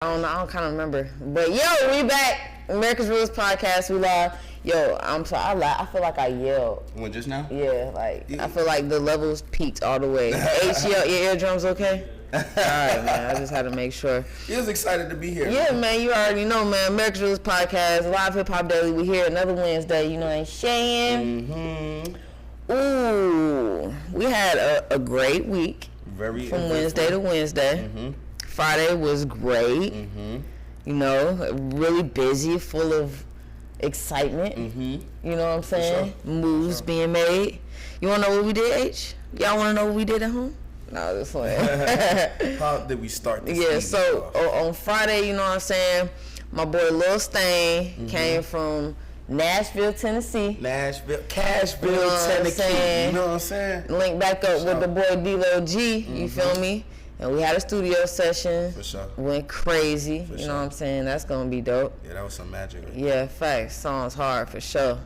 I don't kind of remember. But yo, we back. America's Realest Podcast. We live. Yo, I'm sorry. I feel like I yelled. When just now? Yeah, I feel like the levels peaked all the way. H, your eardrums okay? All right, man. I just had to make sure. He was excited to be here. Yeah, man. You already know, man. America's Realest Podcast, live hip hop daily. We here another Wednesday. You know what I'm saying? Ooh, we had a great week. From Wednesday to Wednesday. Friday was great. You know, really busy, full of excitement. You know what I'm saying? Sure. Moves being made. You wanna know what we did, H? Y'all wanna know what we did at home? No, this one. How did we start this? Yeah, so on Friday, you know what I'm saying? My boy Lil Stain came from Nashville, Tennessee. Cashville, Tennessee. You know what I'm saying? Link back up with the boy D-Lo G, you feel me? And we had a studio session. For sure. Went crazy. You know what I'm saying? That's gonna be dope. Yeah, that was some magic. Right? Yeah, facts. Song's hard for sure.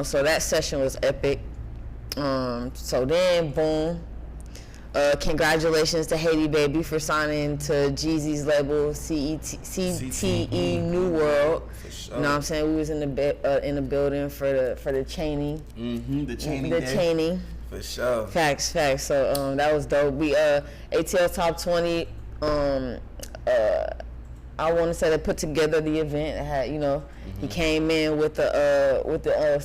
So that session was epic. So then, boom. Congratulations to Haiti Baby for signing to Jeezy's label CTE New World. For sure. You know what I'm saying? We was in the building for the chaining. The chaining. For sure. Facts. So that was dope. We ATL Top 20. I want to say they put together the event. It had, you know, he came in with the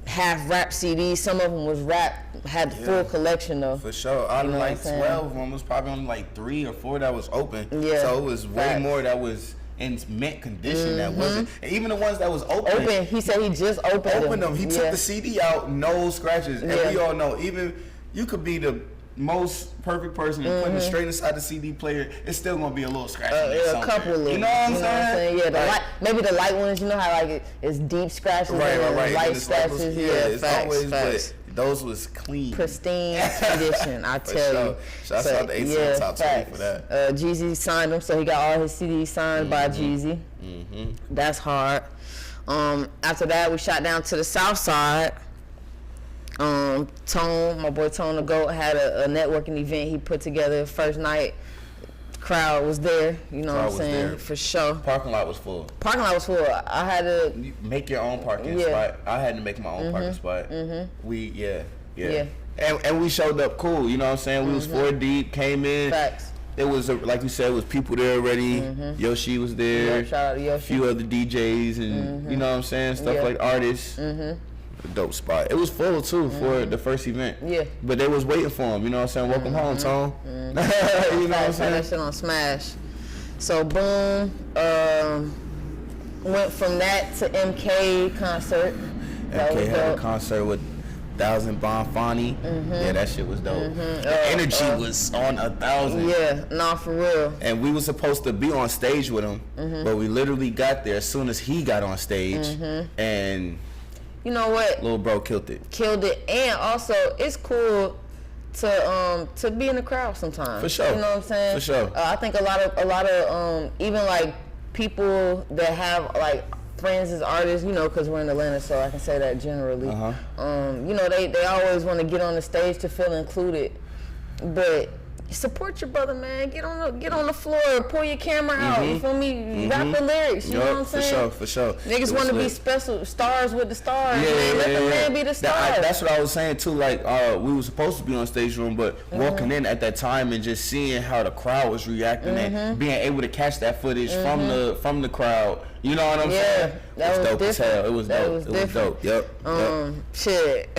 half rap CDs. Some of them was rap. Had the full collection though. For sure. Out of like 12 of them was probably only like 3 or 4 that was open. Yeah. So it was way more that was in mint condition that wasn't. And even the ones that was open. He said he just opened them. He took the CD out, no scratches. And we all know, even you could be the most perfect person and putting it straight inside the CD player, it's still gonna be a little scratch. A couple of, you know what I'm saying? Yeah, the maybe the light ones, you know how like it's deep scratches and light scratches. It's always, facts. But those was clean. Pristine condition, I tell you. Shouts out to ATL Top 20 for that. Jeezy signed them, so he got all his CDs signed by Jeezy. That's hard. After that, we shot down to the South Side. Tone, my boy Tone the GOAT, had a networking event he put together. First night, crowd was there. You know what I'm saying? For sure. Parking lot was full. I had to make your own parking spot. I had to make my own parking spot. We and we showed up cool. You know what I'm saying? We was 4 deep. Came in. Facts. It was like you said, it was people there already. Yoshi was there. Shout out to Yoshi. A few other DJs and you know what I'm saying, stuff like artists. A dope spot. It was full too for the first event. Yeah. But they was waiting for him. You know what I'm saying? Welcome home, Tone. You know what I'm saying? That shit on Smash. So boom, went from that to MK concert. MK had a concert with 1,000 Bonfani. Yeah, that shit was dope. The energy was on 1,000. Yeah, nah, for real. And we were supposed to be on stage with him, but we literally got there as soon as he got on stage, and you know what? Little bro killed it. And also it's cool to be in the crowd sometimes. For sure. You know what I'm saying? For sure. I think a lot of even like people that have like friends as artists, you know, because we're in Atlanta, so I can say that generally. You know, they always want to get on the stage to feel included, but support your brother, man. Get on the floor, pull your camera out. You feel me? Rap the lyrics. You know what I'm saying? For sure. Niggas want to be special stars with the stars. Let the man be the star. That's what I was saying too. Like we were supposed to be on stage room, but walking in at that time and just seeing how the crowd was reacting and being able to catch that footage from the crowd. You know what I'm saying? That was dope as hell. It was dope. It was dope. Yep. Shit.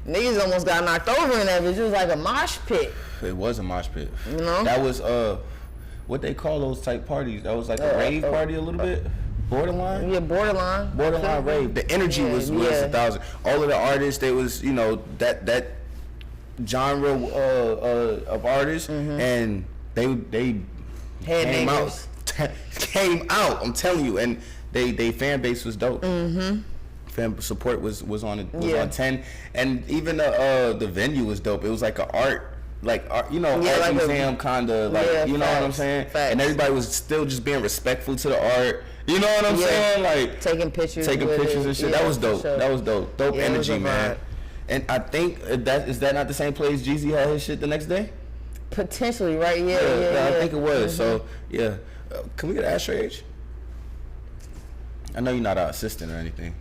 Niggas almost got knocked over in that bitch. It was like a mosh pit. It was a mosh pit. You know? That was what they call those type parties. That was like a rave party a little bit. Borderline? Yeah, borderline. Borderline rave. The energy was 1,000. All of the artists, they was, you know, that genre of artists, and they came out. I'm telling you, and they fan base was dope. Fan support was on 10, and even the venue was dope. It was like art, you know, art like museum kind of, like, you know what I'm saying? And everybody was still just being respectful to the art. You know what I'm saying? Like taking pictures and shit. That was dope. Sure. That was dope. Dope energy, man. And I think is that not the same place Jeezy had his shit the next day? Potentially, right? Yeah. I think it was. So yeah. Can we get an ashtray age? I know you're not our assistant or anything.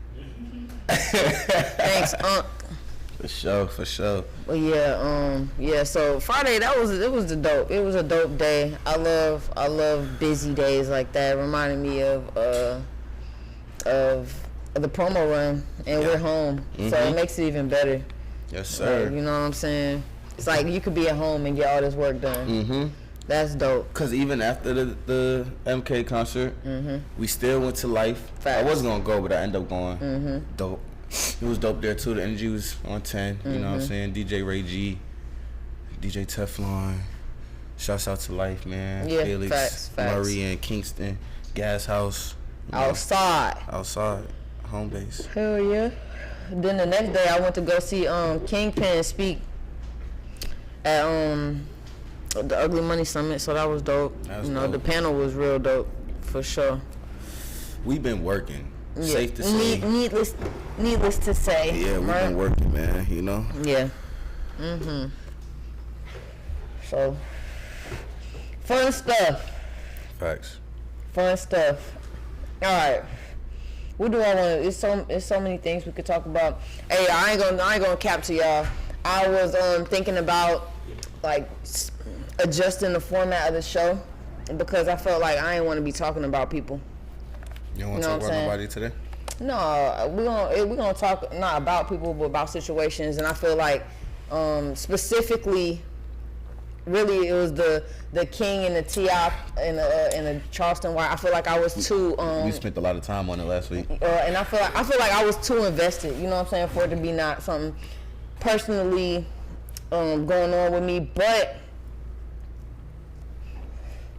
Thanks, Unc. For sure. But yeah. So Friday, it was the dope. It was a dope day. I love busy days like that. It reminded me of the promo run, and we're home, so it makes it even better. Yes, sir. Like, you know what I'm saying? It's like you could be at home and get all this work done. That's dope. Cause even after the MK concert, we still went to Life. Facts. I wasn't gonna go, but I ended up going. Dope. It was dope there too. The energy was on 10. You know what I'm saying? DJ Ray G, DJ Teflon. Shouts out to Life, man. Yeah, Felix, facts. Murray, and Kingston, Gas House. Outside. Home base. Hell yeah. Then the next day, I went to go see Kingpin speak at the Ugly Money Summit, so that was dope. Dope. The panel was real dope, for sure. We've been working. Yeah. Safe to say. Needless to say. Yeah, we've been working, man. You know. Yeah. So, fun stuff. Facts. Fun stuff. All right. What do I want? It's so many things we could talk about. Hey, I ain't gonna cap to y'all. I was thinking about like adjusting the format of the show because I felt like I ain't want to be talking about people. You don't want to talk about nobody today? No, we're gonna talk not about people but about situations, and I feel like specifically, really it was the King and the T.I. and the Charleston White. I feel like I was too. We spent a lot of time on it last week. And I feel like I was too invested. You know what I'm saying, for it to be not something personally going on with me, but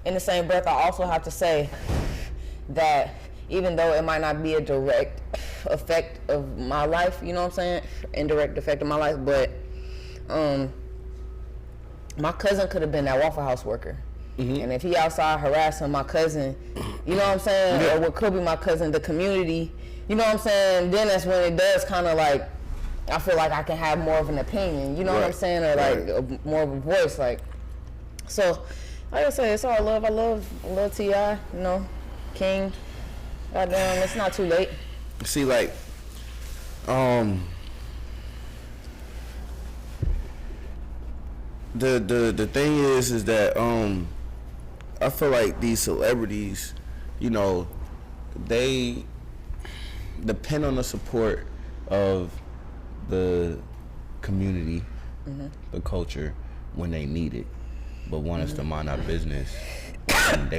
in the same breath, I also have to say that even though it might not be a direct effect of my life, you know what I'm saying, indirect effect of my life, but my cousin could have been that Waffle House worker. And if he outside harassing my cousin, you know what I'm saying, or what could be my cousin, the community, you know what I'm saying, then that's when it does kind of like, I feel like I can have more of an opinion, you know what I'm saying, or like more of a voice, like. So, like I say, it's all love. I love T.I., you know, King. Goddamn, it's not too late. See, like, the thing is that I feel like these celebrities, you know, they depend on the support of the community, the culture, when they need it, but want us to mind our business. When they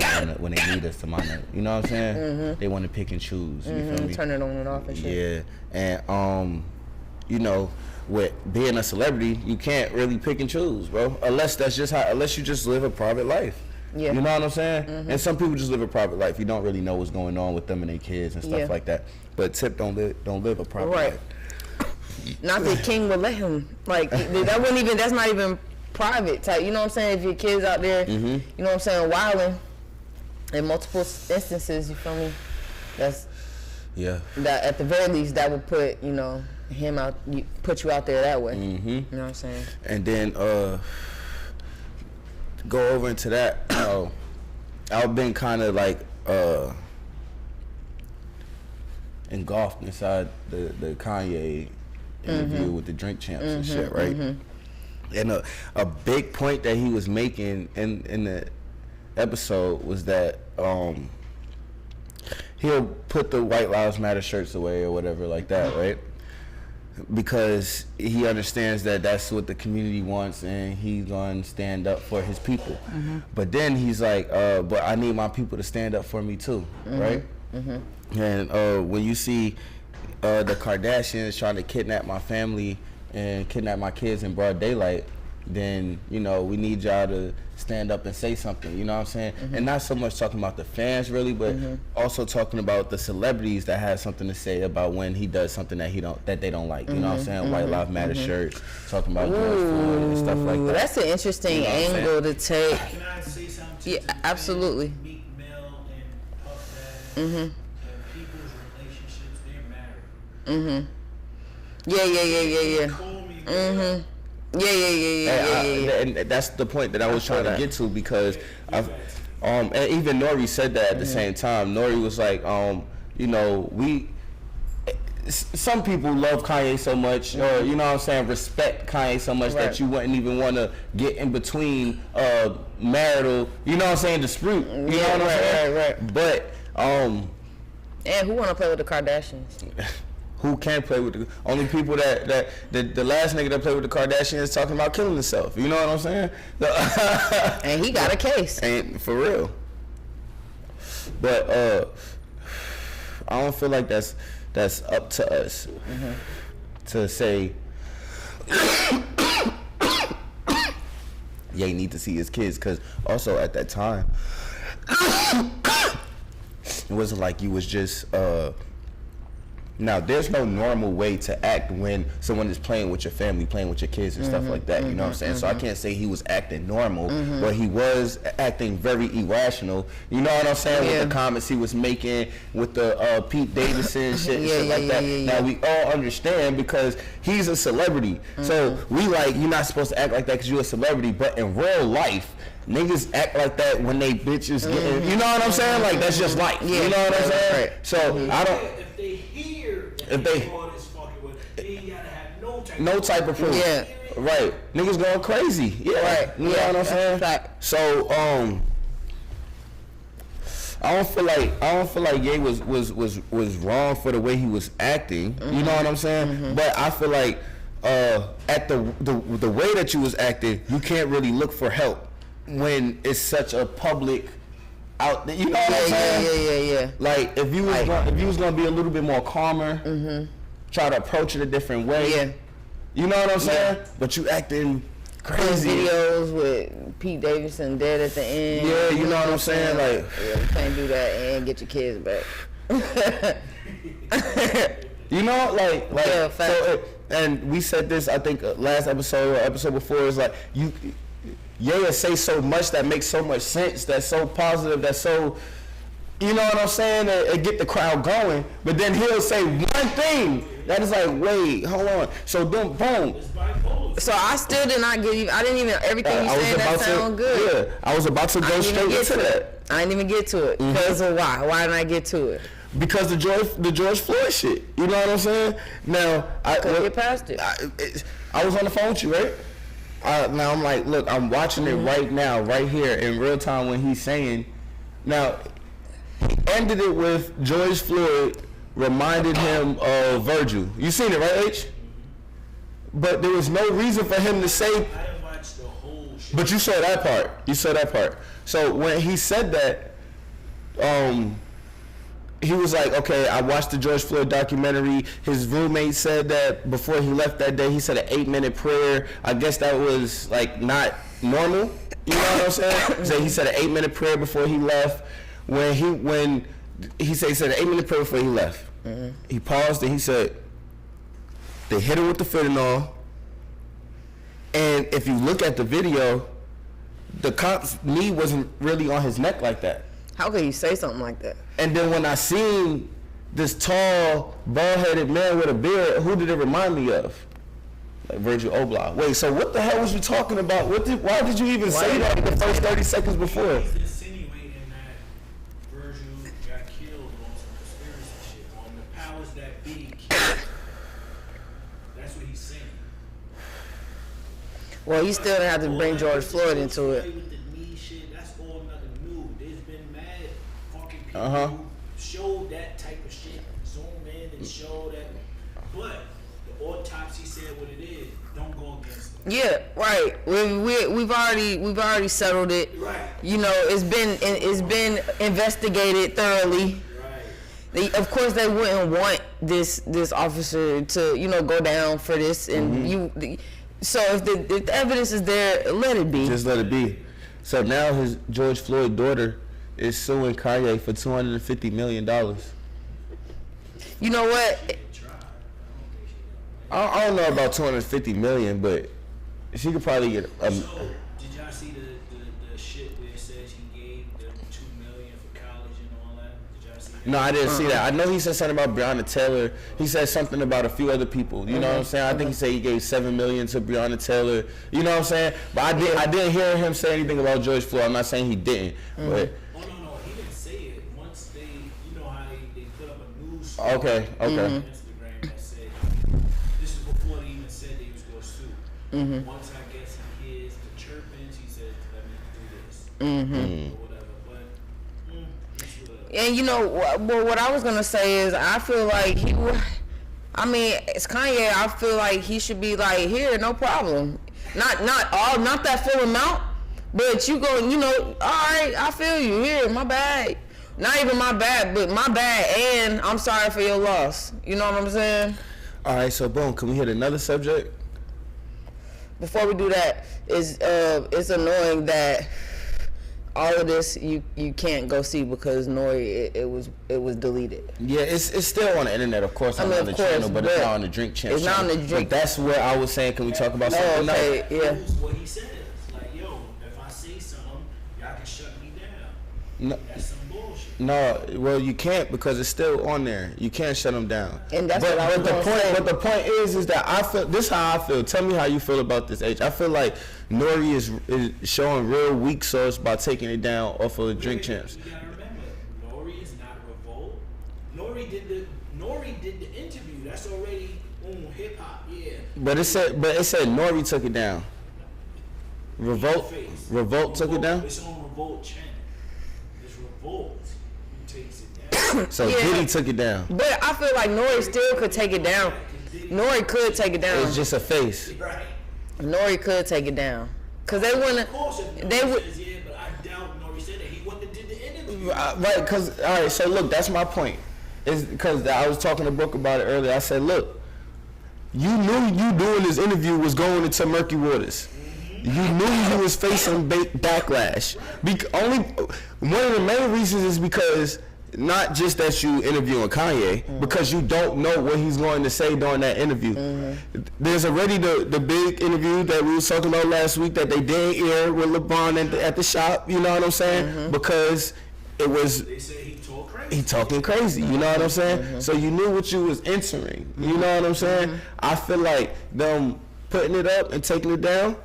need us to mind it, you know what I'm saying? They want to pick and choose. You feel me? Turn it on and off and shit. Yeah, and you know, with being a celebrity, you can't really pick and choose, bro. Unless you just live a private life. Yeah. You know what I'm saying? And some people just live a private life. You don't really know what's going on with them and their kids and stuff like that. But Tip don't live a private life. Not that King would let him. Like that's not even private type. You know what I'm saying? If your kids out there, you know what I'm saying, wilding in multiple instances, you feel me? That at the very least that would put, you know, him out, put you out there that way. You know what I'm saying? And then go over into that, you know, I've been kind of like engulfed inside the Kanye interview with the Drink Champs and shit, right? And a big point that he was making in the episode was that he'll put the White Lives Matter shirts away or whatever like that, right? Because he understands that that's what the community wants and he's going to stand up for his people. But then he's like, but I need my people to stand up for me too, right? And when you see the Kardashians trying to kidnap my family and kidnap my kids in broad daylight, then, you know, we need y'all to stand up and say something, you know what I'm saying? And not so much talking about the fans really, but also talking about the celebrities that have something to say about when he does something that they don't like, you know what I'm saying? White Lives Matter shirts, talking about George Floyd and stuff like that. That's an interesting angle to take. Can I say something? Yeah, absolutely. Meek Mill and Puff Daddy and people's relationships, they're married. Yeah. Call me. Yeah. And that's the point that I was trying to get to, because And even Nori said that at the same time. Nori was like, you know, some people love Kanye so much, or you know what I'm saying, respect Kanye so much that you wouldn't even want to get in between marital, you know what I'm saying, dispute. You know what I'm saying? Right. But and who want to play with the Kardashians? Who can play with the only people that the last nigga that played with the Kardashians talking about killing himself. You know what I'm saying? And he got a case. Ain't for real. But I don't feel like that's up to us to say Ye need to see his kids, because also at that time it wasn't like you was just now there's no normal way to act when someone is playing with your family, playing with your kids and stuff like that, you know what I'm saying? So I can't say he was acting normal, but he was acting very irrational, you know what I'm saying, with the comments he was making, with the Pete Davidson shit and shit like that. Now we all understand because he's a celebrity, so we like, you're not supposed to act like that because you're a celebrity, but in real life niggas act like that when they bitches getting, you know what I'm saying? Like, that's just life, you know what I'm saying? So I don't, if they hear that if they is fucking with, they ain't gotta have no type of proof. Yeah. Right. Niggas going crazy. Yeah. Right. You know what I'm saying? So I don't feel like Ye was wrong for the way he was acting. You know what I'm saying? But I feel like at the way that you was acting, you can't really look for help when it's such a public out there. You know what I'm saying? Yeah. Like if you was gonna be a little bit more calmer, try to approach it a different way. Yeah. You know what I'm saying? But you acting crazy. Videos with Pete Davidson dead at the end. Yeah, you know what I'm saying? Like, yeah, you can't do that and get your kids back. you know, like yeah, so. And we said this, I think, last episode or episode before. Is like Ye say so much that makes so much sense. That's so positive. That's so. You know what I'm saying? It get the crowd going, but then he'll say one thing that is like, wait, hold on. So then, boom. So I still did not get. I didn't even. Everything you said that sound good. Yeah, I was about to go straight into that. I didn't even get to it because of why? Why didn't I get to it? Because the George Floyd shit. You know what I'm saying? Now I couldn't get past it. I was on the phone with you, right? Now I'm like, look, I'm watching it right now, right here in real time when he's saying. Now he ended it with George Floyd reminded him of Virgil. You seen it, right, H? But there was no reason for him to say. I didn't watch the whole shit. But you saw that part. You saw that part. So when he said that, he was like, okay, I watched the George Floyd documentary. His roommate said that before he left that day, he said an 8-minute prayer. I guess that was like not normal. You know what I'm saying? So he said an 8-minute prayer before he left. When he said an 8-minute prayer before he left. He paused and he said, they hit him with the fentanyl. And if you look at the video, the cop's knee wasn't really on his neck like that. How could you say something like that? And then when I seen this tall, bald-headed man with a beard, who did it remind me of? Like Virgil Abloh. Wait, so what the hell was you talking about? Why did you even say that the first 30 seconds before? He's insinuating that Virgil got killed on some conspiracy shit, on the powers that be killed. That's what he's saying. Well, you still didn't have to bring George Floyd into it. With the knee shit, that's all nothing new. There's been mad fucking people who showed that type of shit, zoom in and show that. But the autopsy said what it is. Don't go against it. Yeah, right. We've already settled it. Right. You know, it's been investigated thoroughly. Right. Of course, they wouldn't want this officer to go down for this, and So if the evidence is there, let it be. Just let it be. So now his George Floyd daughter is suing Kanye for $250 million. You know what? I don't know about $250 million, but she could probably get So did y'all see the shit where it says he gave them $2 million for college and all that? Did y'all see No, I didn't see that. I know he said something about Breonna Taylor. He said something about a few other people. You know what I'm saying? I think he said he gave $7 million to Breonna Taylor. You know what I'm saying? But I didn't hear him say anything about George Floyd. I'm not saying he didn't. But oh no, he didn't say it. Once they, you know how they put up a news okay. on Instagram that said this is before they even said they was gonna sue. Once I guess he hears the chirpings, he said, "Let me do this," or whatever. And you know, what I was gonna say is, I feel like it's Kanye. I feel like he should be like, here, no problem. Not that full amount, but you go, you know, all right, I feel you. Here, my bad. Not even my bad, but my bad, and I'm sorry for your loss. You know what I'm saying? All right, so boom, can we hit another subject? Before we do that, it's annoying that all of this you can't go see because Nori it was deleted. Yeah, it's still on the internet, of course. On the channel, but it's not on the Drink Champs. It's not on the Drink. But that's what I was saying. Can we talk about something else? Okay, yeah. What he says, like, yo, if I say something, y'all can shut me down. No. That's some bullshit. No, well, you can't because it's still on there. You can't shut them down. And that's what I was gonna say. But the point is that I feel this. Is how I feel. Tell me how you feel about this, H. I feel like Nori is showing real weak sauce by taking it down off of Drink Champs. You gotta remember, Nori is not Revolt. Nori did the interview. That's already hip hop. Yeah. But it said Nori took it down. Revolt took it down. It's on Revolt channel. It's Revolt who takes it down. So Yeah. Diddy took it down. But I feel like Nori still could take it down. Nori could take it down. It's just a face. Right. Nori could take it down. Cause they wouldn't. Of course, if They Nori would. says yeah, but I doubt Nori said that. He wouldn't have did the interview. Right, because, all right, so look, that's my point. It's because I was talking to Brooke about it earlier. I said, look, you knew you doing this interview was going into murky waters. You knew you was facing backlash. One of the main reasons is because not just that you interviewing Kanye, because you don't know what he's going to say during that interview. There's already the big interview that we was talking about last week that they did air with LeBron at the shop. You know what I'm saying? Because it was. They say he talk crazy. He talking crazy, you know what I'm saying? So you knew what you was entering, you know what I'm saying? I feel like them putting it up and taking it down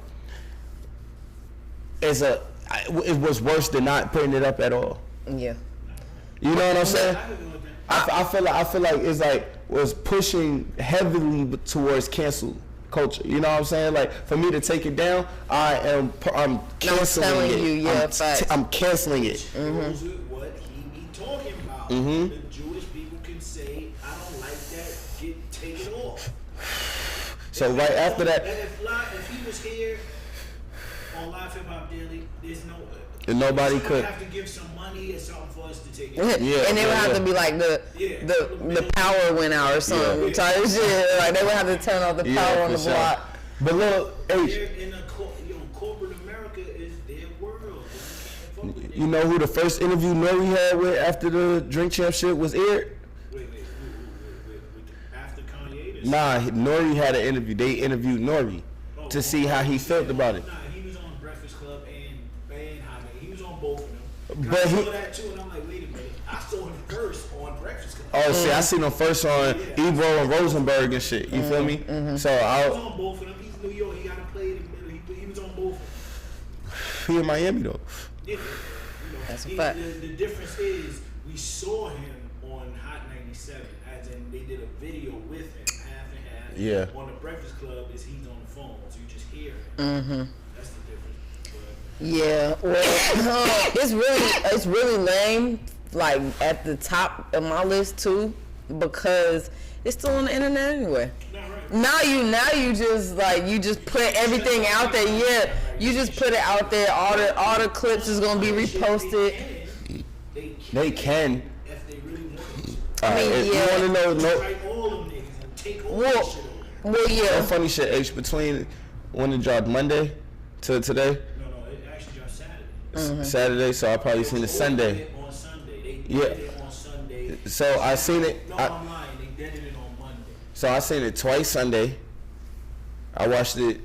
it was worse than not putting it up at all. Yeah. You know what I'm saying? I agree with that. I feel like it's like was pushing heavily towards cancel culture. You know what I'm saying? Like for me to take it down, I'm canceling telling it. you, yeah, facts. I'm canceling it. Shows what he be talking about. The Jewish people can say, I don't like that, take it off. So right after that, And if he was here on Live Hip Hop Daily, there's no. nobody someone could. have to give some money or something for us to take it. Yeah, and they would have to be like the power went out or something type shit. Like they would have to turn off the power on the block. But look, H, In corporate America is their world. you know who the first interview Nori had with after the Drink Champ shit was aired? Wait. After Kanye? Nah, Nori had an interview. They interviewed Nori to see how he felt about it. Nah, he was on Breakfast Club and Hot. He was on both of them. But I he- saw that too, and I'm like, wait a minute. I saw him first on Breakfast Club. Oh, see, I seen him first on Ebro and Rosenberg and shit. You feel me? So He was on both of them. He's New York. He got to play in the middle. He was on both of them. he in Miami though. Yeah, That's a fact. The difference is we saw him on Hot 97, as in they did a video with him, half and half. Yeah. On the Breakfast Club, is he's on the phone, so you just hear him. That's the difference. But Yeah, well, it's really lame. Like at the top of my list too, because it's still on the internet anyway. not right. Now you just put everything out there. Yeah, you just put it out there. All the clips is gonna be reposted. They can. If they really wanted to. If yeah. you want to know, Write all them niggas and take all Well, that shit over. well, no yeah. funny shit. H between when it dropped Monday to today, No, it actually dropped Saturday. Saturday. So I probably seen it Sunday. On Sunday. They Yeah. did it on Sunday. So I seen it. No, I'm lying. They did it on Monday. So I seen it twice Sunday. I watched it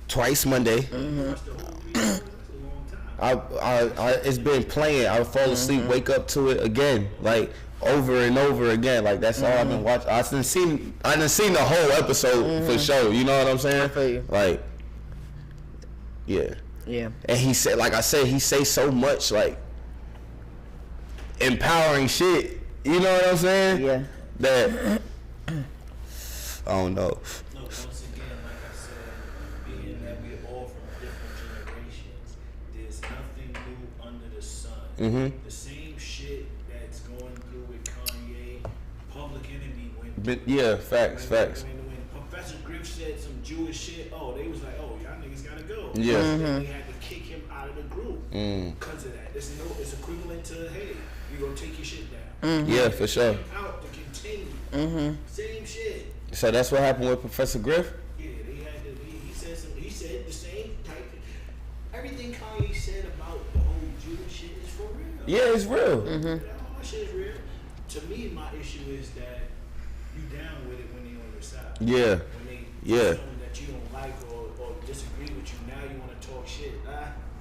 twice Monday. Watched the whole 3 hours. That's a long time. It's been playing. I fall asleep, wake up to it again, like over and over again. Like that's all I've been watching. I done seen the whole episode for sure. You know what I'm saying? I feel you. Like, yeah. Yeah. And he said, like I said, he say so much like empowering shit. You know what I'm saying? Yeah. That I don't know. Look, once again, like I said, being that we're all from different generations, there's nothing new under the sun. The same shit that's going through with Kanye, Public Enemy Facts. When Professor Griff said some Jewish shit, they was like, y'all niggas gotta go. Yeah. They had to kick him out of the group because of that. It's equivalent to, hey, you gonna take your shit down. Yeah, for sure. Out to continue. Same shit. So that's what happened with Professor Griff? Yeah, they had to. He said the same type. Everything Kanye said about the whole Jewish shit is for real. Yeah, it's real. All that shit is real. To me, my issue is that you down with it when they on your side. Yeah. When they Yeah. something that you don't like or disagree with you, now you want to talk shit. It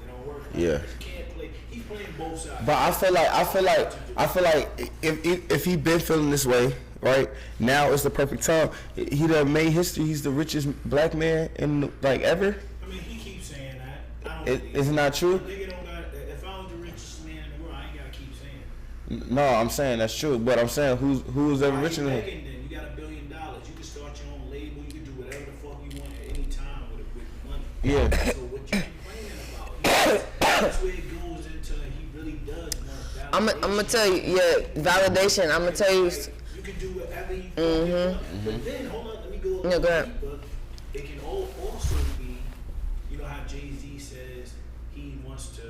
don't work. Yeah. You can't play. He's playing both sides. But I feel like if he been feeling this way, right, now is the perfect time. He done made history. He's the richest black man in like ever. I mean, he keeps saying that. I don't believe Is it not true? Nigga don't got. If I was the richest man in the world, I ain't gotta keep saying it. No, I'm saying that's true. But I'm saying who's ever Why richer you than him? begging then? You got $1 billion. You can start your own label. You can do whatever the fuck you want at any time with money. Yeah. So what you complaining about? That's where it goes into. He really does want validation. I'm gonna tell you, validation. I'm gonna tell you. You can do whatever you want. But then hold on, let me go. No, go ahead. Deeper. It can also be, you know how Jay-Z says he wants to.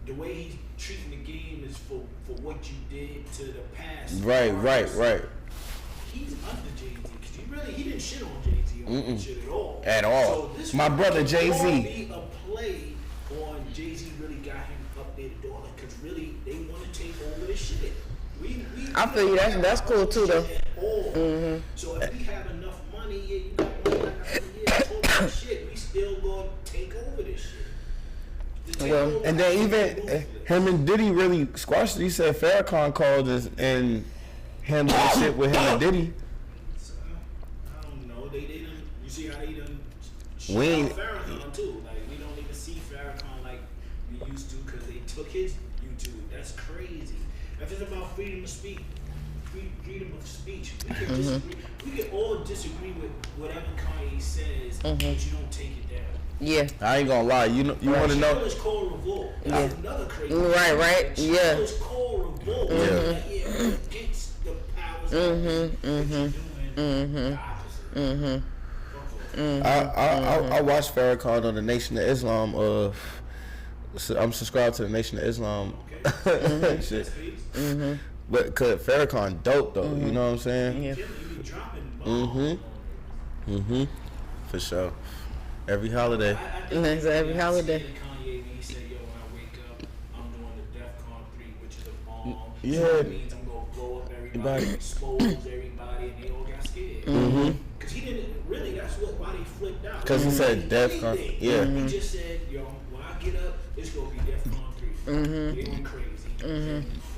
The way he's treating the game is for what you did to the past. Right. He's under Jay-Z because he didn't shit on Jay-Z on that shit at all. At all. So this My brother could Jay-Z. all be a play on Jay-Z really got him up there to dollar because really they want to take over the shit. I feel you. That's cool too, though. So if we have enough money, you got money like this shit, we still gonna take over this shit. Well, and then even him and Diddy really squashed it. He said Farrakhan called us and handled the shit with him and Diddy. I don't know. They done. You see how they done We ain't- Farrakhan too. Like we don't even see Farrakhan like we used to because they took his YouTube. That's crazy. If it's about freedom of speech, we can disagree. We can all disagree with whatever Kanye says, but you don't take it down. Yeah. I ain't gonna lie. You want to know? It's called revolt. That's another crazy. Right. Yeah. It's called revolt. Like, against the powers of the opposite. I watched Farrakhan on the Nation of Islam. I'm subscribed to the Nation of Islam. Shit. But cause Farrakhan dope though, you know what I'm saying? Yeah. You be dropping bombs. For sure. Every holiday. That's every holiday. Kanye, he said, "Yo, when I wake up, I'm doing the DEFCON 3, which is a bomb. Yeah. So that means I'm gonna blow up everybody, expose everybody, and they all got scared. Because he didn't really. That's why they flipped out. Because he said didn't DEFCON. say anything. Yeah. He just said, "Yo, when I get up, it's gonna be DEFCON 3. They went crazy.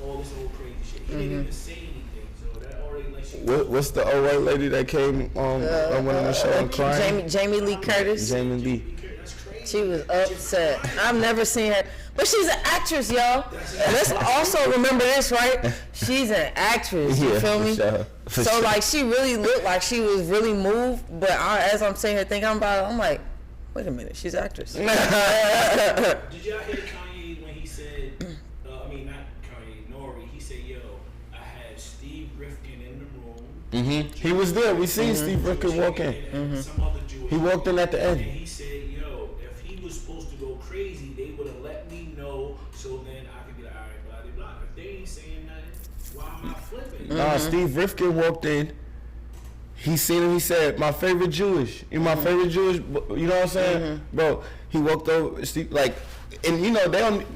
All this old crazy shit. He didn't even say anything. So that already lets you. What's the old white lady that came on one of the show and crying? Jamie Lee Curtis. Jamie Lee. That's crazy. She was upset. I've never seen her, but she's an actress, y'all. Let's also remember this, right? She's an actress. You feel me? For So sure. like, she really looked like she was really moved. But as I'm sitting here thinking about it, I'm like, wait a minute, she's an actress. Did y'all hear Kanye when he said, not Kanye, Nori, he said, yo, I had Steve Rifkin in the room. He was there. We seen Steve Rifkin walk in. And some other Jewish He walked in at the And end. he said, yo, if he was supposed to go crazy, they would have let me know so then I could be like, all right, blah, blah, blah. If they ain't saying nothing, why am I flipping? Nah, Steve Rifkin walked in. He seen him. He said, "My favorite Jewish. You're my favorite Jewish." You know what I'm saying, bro? He walked over. Steve, like, and you know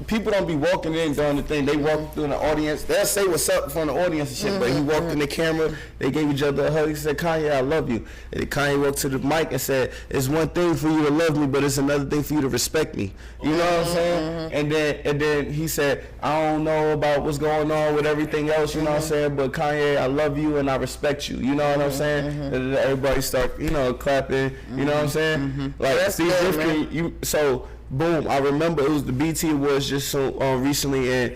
people don't be walking in doing the thing. They walk through the audience. They'll say what's up from the audience and shit. But he walked in the camera. They gave each other a hug. He said, "Kanye, I love you." And then Kanye walked to the mic and said, "It's one thing for you to love me, but it's another thing for you to respect me." You know what I'm saying? And then he said, "I don't know about what's going on with everything else. You know what I'm saying? But Kanye, I love you and I respect you." You know what I'm saying? And then everybody start clapping. You know what I'm saying? Like Steve Rifkin, so. Boom! I remember it was the BT Awards just so recently, and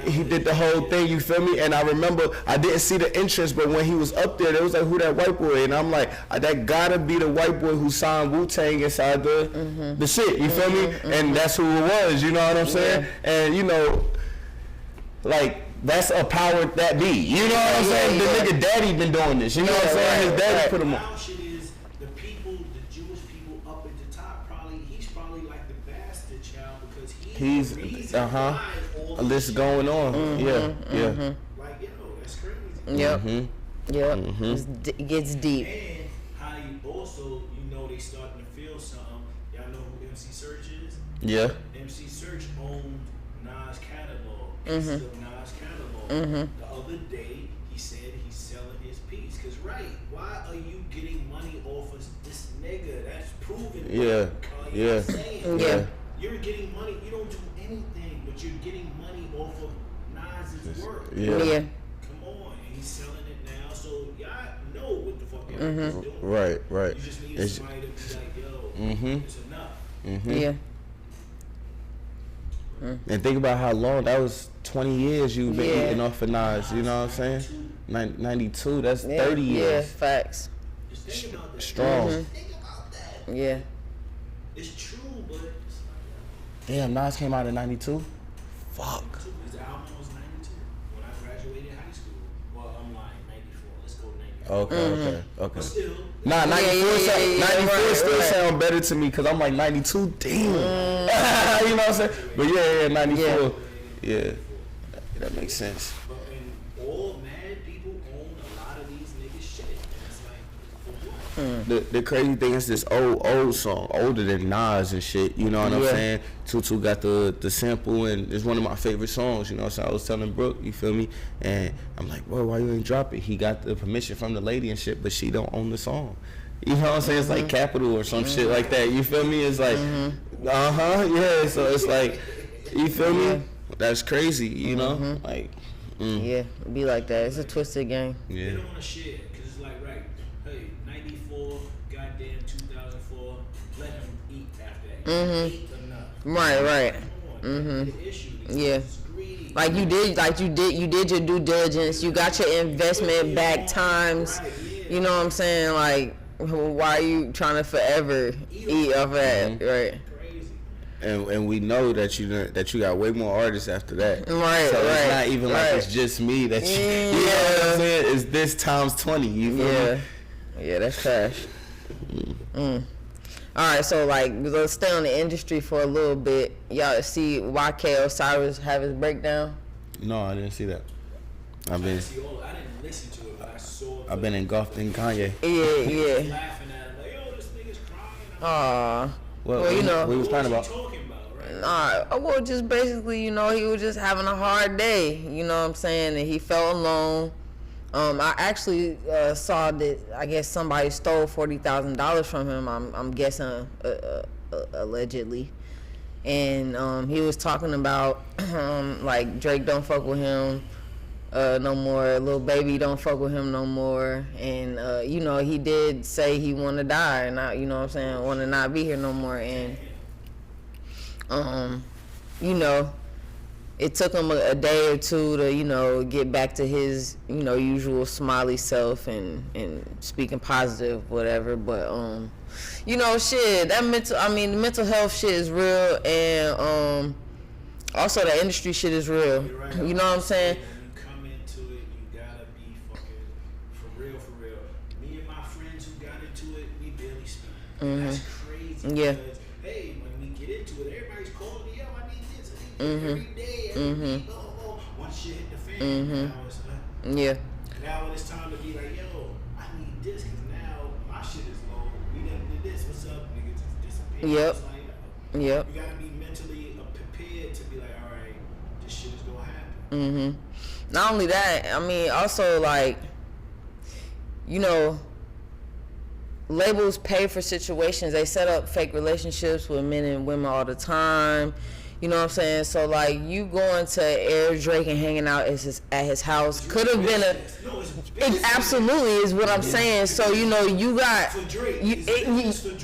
he did the whole thing. You feel me? And I remember I didn't see the entrance, but when he was up there, they was like, "Who that white boy?" And I'm like, "That gotta be the white boy who signed Wu-Tang inside the shit." You feel me? And that's who it was. You know what I'm saying? And you know, like. That's a power that be. You know what I'm saying? The nigga daddy been doing this. You know what I'm saying? His daddy put him on. He's a list going on. Like, yo, that's crazy. Yep. It gets deep. And how you also, they starting to feel something. Y'all know who MC Search is? Yeah. MC Search owned Nas catalog. Pieces of Nas catalog. The other day, he said he's selling his piece. Cause why are you getting money off of this nigga? That's proven. Yeah. You're getting money. You don't do anything, but you're getting money off of Nas's work. Yeah. Come on, and he's selling it now, so y'all know what the fuck everybody's doing. Right. You just need somebody to be like, yo, it's enough. Yeah. And think about how long that was. 20 years you've been eating off of Nas. You know what I'm saying? 92. That's 30 years. Yeah, facts. Just think about that. Strong. Just think about that. Yeah. It's true, but it's like, damn, Nas came out in 92? Fuck. his album was 92 when I graduated high school. Well, I'm lying, 94. Let's go 94. Okay. But still, Nah, 94 still sound better to me because I'm like 92. Damn. You know what I'm saying? But yeah, 94. Yeah. That makes sense. But all mad people own a lot of these niggas shit. And it's like, for what? The crazy thing is this old song, older than Nas and shit. You know what I'm saying? Tutu got the sample and it's one of my favorite songs. You know what I'm saying? I was telling Brooke, you feel me? And I'm like, well, why you ain't drop it? He got the permission from the lady and shit, but she don't own the song. You know what I'm saying? It's like Capital or some shit like that. You feel me? It's like, yeah. So it's like, you feel me? That's crazy, you know? Like, Yeah, it be like that. It's a twisted game. Yeah. They don't want to share because it's like, hey, 94, goddamn 2004, let him eat after that. He ate enough. Right. Come on, the issue. Yeah. Like you did your due diligence. You got your investment back times. You know what I'm saying? Like, why are you trying to forever eat off of that? Right. And we know that you got way more artists after that. Right. So it's not even like it's just me that you know what I'm saying? It's this times 20. You feel me? Yeah, that's trash. All right, so like let's stay on the industry for a little bit. Y'all see YK Osiris have his breakdown? No, I didn't see that. I didn't listen to it, but I saw. I've been engulfed in Kanye. Yeah. Laughing at him like, yo, this nigga's crying. Aw. Well, you know. what he was crying about? Well, just basically, he was just having a hard day. You know what I'm saying? And he felt alone. I actually saw that I guess somebody stole $40,000 from him. I'm guessing allegedly, and he was talking about like Drake don't fuck with him no more. Lil Baby don't fuck with him no more. And he did say he want to die and not, want to not be here no more. And it took him a day or two to, get back to his, usual smiley self and speaking positive, whatever. But, shit, the mental health shit is real. And also the industry shit is real. You know what I'm saying? When you come into it, you gotta be fucking for real. Me and my friends who got into it, we barely speak. That's crazy. Yeah. Because, hey, when we get into it, everybody's calling me, yo, I need this. Every day, every week, once shit hit the fan, now it's now when it's time to be like, yo, I need this, because now my shit is low. We done did this. What's up? Nigga just disappeared. Yep. It's like, Yep. You gotta be mentally prepared to be like, all right, this shit is gonna happen. Not only that, I mean, also like, you know, labels pay for situations. They set up fake relationships with men and women all the time. You know what I'm saying? So like, you going to Air Drake and hanging out at his house could have been it absolutely is what I'm saying. So you know, you got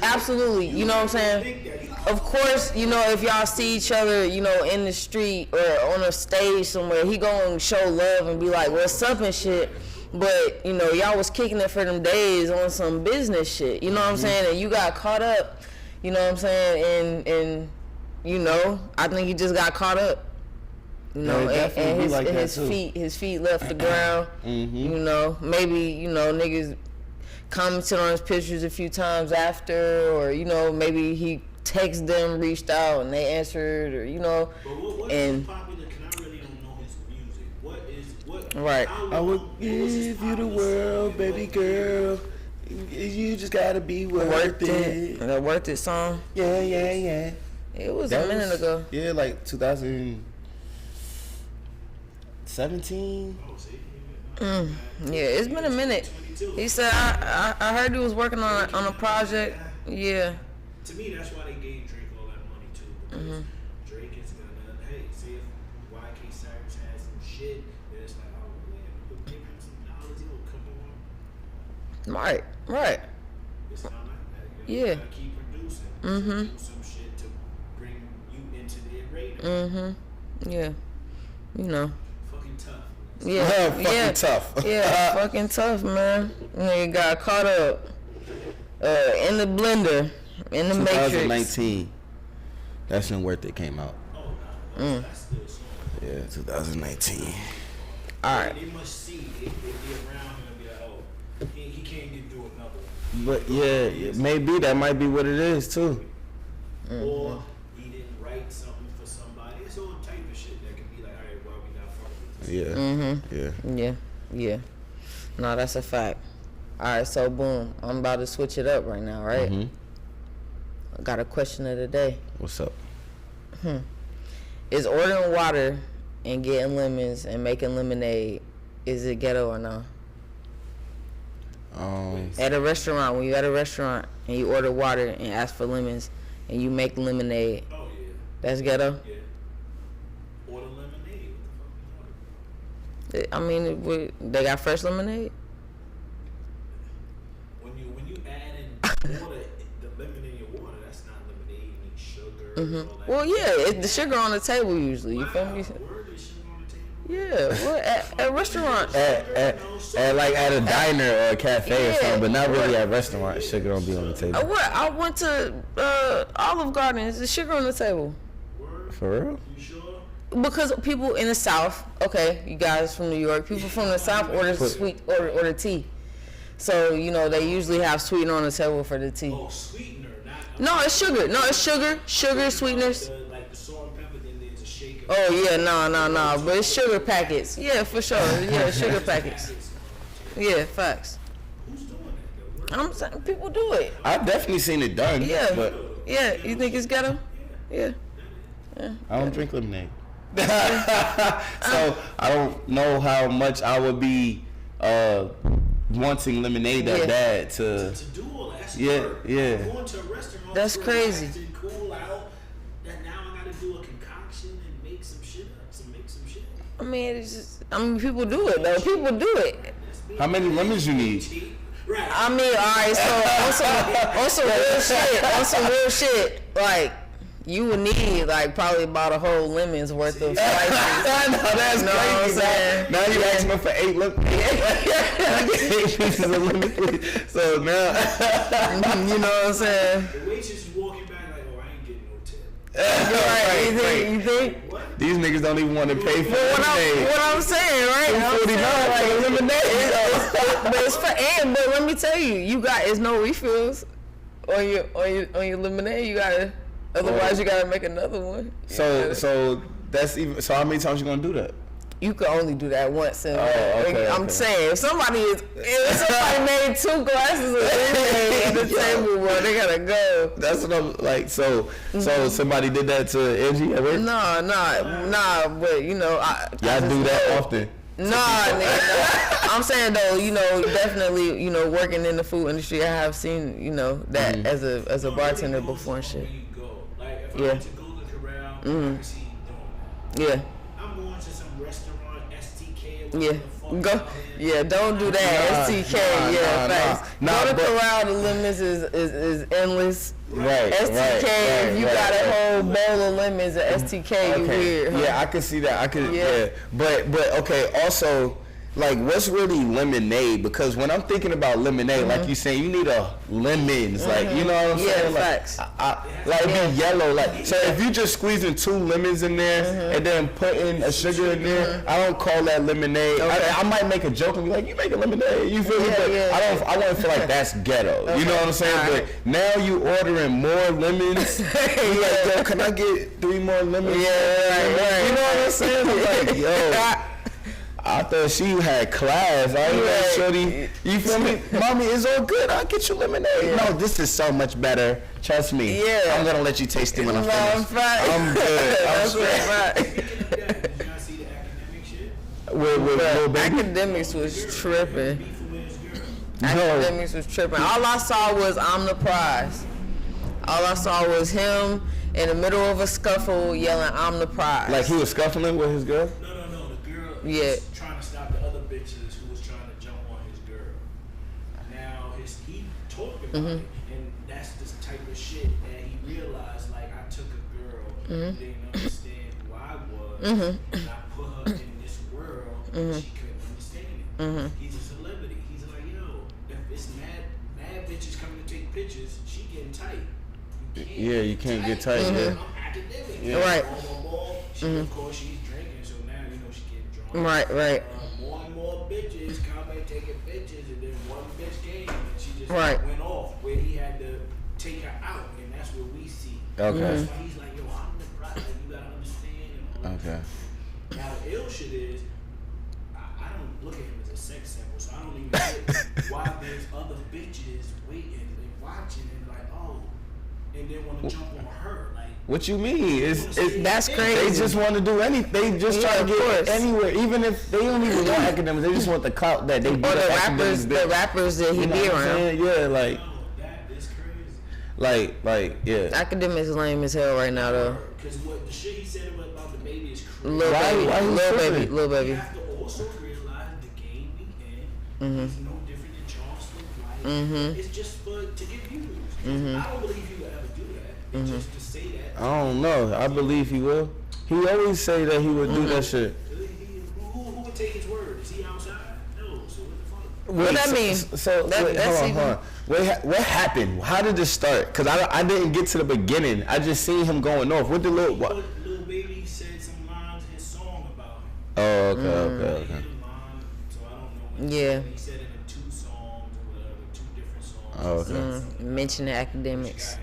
absolutely. You know what I'm saying? Of course, you know, if y'all see each other, you know, in the street or on a stage somewhere, he gonna show love and be like, "What's up?" and shit. But you know, y'all was kicking it for them days on some business shit. You know what I'm saying? And you got caught up. You know what I'm saying? And you know, I think he just got caught up. You know, his feet left the ground. You know, maybe, you know, niggas commented on his pictures a few times after, or you know, maybe he texted them, reached out, and they answered, or you know. But what is popular? Cause I really don't know his music. What? Right. I will give you the world, baby girl. You just gotta be worth it. The Worth It song. Yeah. It was a minute ago. Yeah, like 2017. Yeah, it's been a minute. He said, I heard he was working on a project. Yeah. To me, that's why they gave Drake all that money too. Because Drake is gonna, hey, see if YK Cyrus has some shit, then it's like, oh man, we'll give him some dollars, he'll come on. Right. It's not like that. Yeah. You gotta keep producing. Do some shit to bring you into their radar. Yeah. You know. Fucking tough. Yeah. Tough. Yeah, fucking tough, man. You got caught up in the blender, in the Matrix. 2019. That's when Worth It came out. Oh, no. That's still so. Yeah, 2019. All right. They must see. They be around him and be like, oh, he can't get through another one. But yeah, maybe that might be what it is too. Or he didn't write something for somebody. It's all type of shit that could be like, all right, well, we not fucking with this. Yeah. No, that's a fact. All right, so boom, I'm about to switch it up right now, right? I got a question of the day. What's up? Is ordering water and getting lemons and making lemonade, is it ghetto or no? At a restaurant, when you at a restaurant and you order water and ask for lemons and you make lemonade, Oh, yeah. that's ghetto? Yeah. Order lemonade. What the fuck you talking about? I mean, they got fresh lemonade? When you add in water, the lemon in your water, that's not lemonade. You need sugar and all that. Well, yeah, it's the sugar on the table usually. You feel me? Word is sugar on the table. Yeah, well, at restaurants. At a diner or a cafe or something, but not really at a restaurant. Sugar don't be on the table. I went to Olive Garden. Is the sugar on the table? Word? For real? You sure? Because people in the South, okay, you guys from New York, people from the South order tea. So, you know, they usually have sweetener on the table for the tea. Oh, sweetener, not. No, it's sugar. No, it's sugar. Sugar, sweeteners. Like the salt and pepper, then there's a shaker. Oh, yeah, no. But it's sugar packets. Yeah, for sure. Yeah, sugar packets. Yeah, facts. Who's doing that, though? I'm saying people do it. I've definitely seen it done. Yeah. But Yeah, you think it's ghetto? Yeah. I don't drink lemonade. So I don't know how much I would be wanting lemonade that bad to do all that. That's Yeah. I'm going to a restaurant. That's crazy. To cool out. That now I gotta do a concoction and make some shit. I mean, people do it though. People do it. How many lemons you need? Right. I mean, all right. So on some real shit, like you would need like probably about a whole lemon's worth of spices. I know that's crazy. Now you asking me for 8 lemons. 8 pieces of lemon. So now, you know what I'm saying? The waitress is walking back like, oh, I ain't getting no tip. Right. You think? What? These niggas don't even want to pay for lemonade. What I'm saying, right? $2.49 for the lemonade. But let me tell you, it's no refills on your lemonade. You gotta, otherwise you gotta make another one. So that's even. So how many times you gonna do that? you can only do that once. And I'm okay. saying, if somebody made 2 glasses of lemonade at the table, well, they gotta go. That's what I'm like. So somebody did that to Angie at work? Nah. But y'all do that often. Nah, nigga. I'm saying though, definitely, working in the food industry, I have seen, that as a bartender before and shit. Like if I went to Golden Corral, I can see you doing that. Yeah. I'm going to some restaurant, STK, or Yeah. whatever the fuck. Yeah, don't do that. STK, thanks. Go to Corral, the limits is endless. Right. STK, if you got a whole bowl of lemons at STK, you weird. Huh? Yeah, I can see that. Yeah. But okay, also, like, what's really lemonade? Because when I'm thinking about lemonade, like you saying, you need a lemons, like, you know what I'm saying? Facts. Like be yellow, like, so if you just squeezing 2 lemons in there and then putting a sugar in there, I don't call that lemonade. Okay. I might make a joke and be like, you make a lemonade, you feel me? But I wouldn't feel like that's ghetto. You know what I'm saying? But now you ordering more lemons. You like, yo, can I get 3 more lemons? Yeah, You know what I'm saying? I'm like, yo. I thought she had class. I ain't like, shorty. You feel me? Mommy, it's all good. I'll get you lemonade. Yeah. No, this is so much better. Trust me. Yeah. I'm gonna let you taste it when I'm finished. I'm good. I'm straight. Did y'all see the academic shit? With Lil Baby? Academics was tripping. Academics was tripping. All I saw was I'm the prize. All I saw was him in the middle of a scuffle yelling, I'm the prize. Like he was scuffling with his girl? No. The girl was trying to stop the other bitches who was trying to jump on his girl. Now, he talked about it, and that's the type of shit that he realized, like, I took a girl, didn't understand who I was, and I put her in this world, and she couldn't understand it. He's a celebrity. He's like, yo, if it's mad bitches coming to take pictures, she getting tight. You can't get tight. I'm academic. Yeah. Right. She, of course, she's drinking, so now she getting drunk. Right. More and more bitches come and taking pictures, and then one bitch came and she just went off where he had to take her out, and that's what we see. Okay. That's why he's like, yo, I'm the brother. You gotta understand. And all that. Now the ill shit is, I don't look at him as a sex symbol, so I don't even get why there's other bitches waiting and watching and like, oh. And then want to jump on her, like. What you mean? That's crazy. They just want to do anything. They just try to get anywhere, even if they don't even want academics. They just want the clout that they. Or the rappers that he be around. Yeah, like. That is crazy. Like, yeah. Academics lame as hell right now, though. Because what the shit he said about the baby is crazy. Lil Baby. You have to also realize the game we in is no different than Charleston. Like, it's just to get views. I don't believe he would ever do that. It's just to say that. I don't know. I believe he will. He always say that he would do that shit. Who would take his word? Is he outside? No. So what the fuck? What that mean? Hold on. What happened? How did this start? Because I didn't get to the beginning. I just seen him going off. What did Lil Baby said some lines in his song about him. Oh, okay. So I don't know. Yeah. He said it in 2 songs or whatever, 2 different songs. Oh, okay. Mention the academics.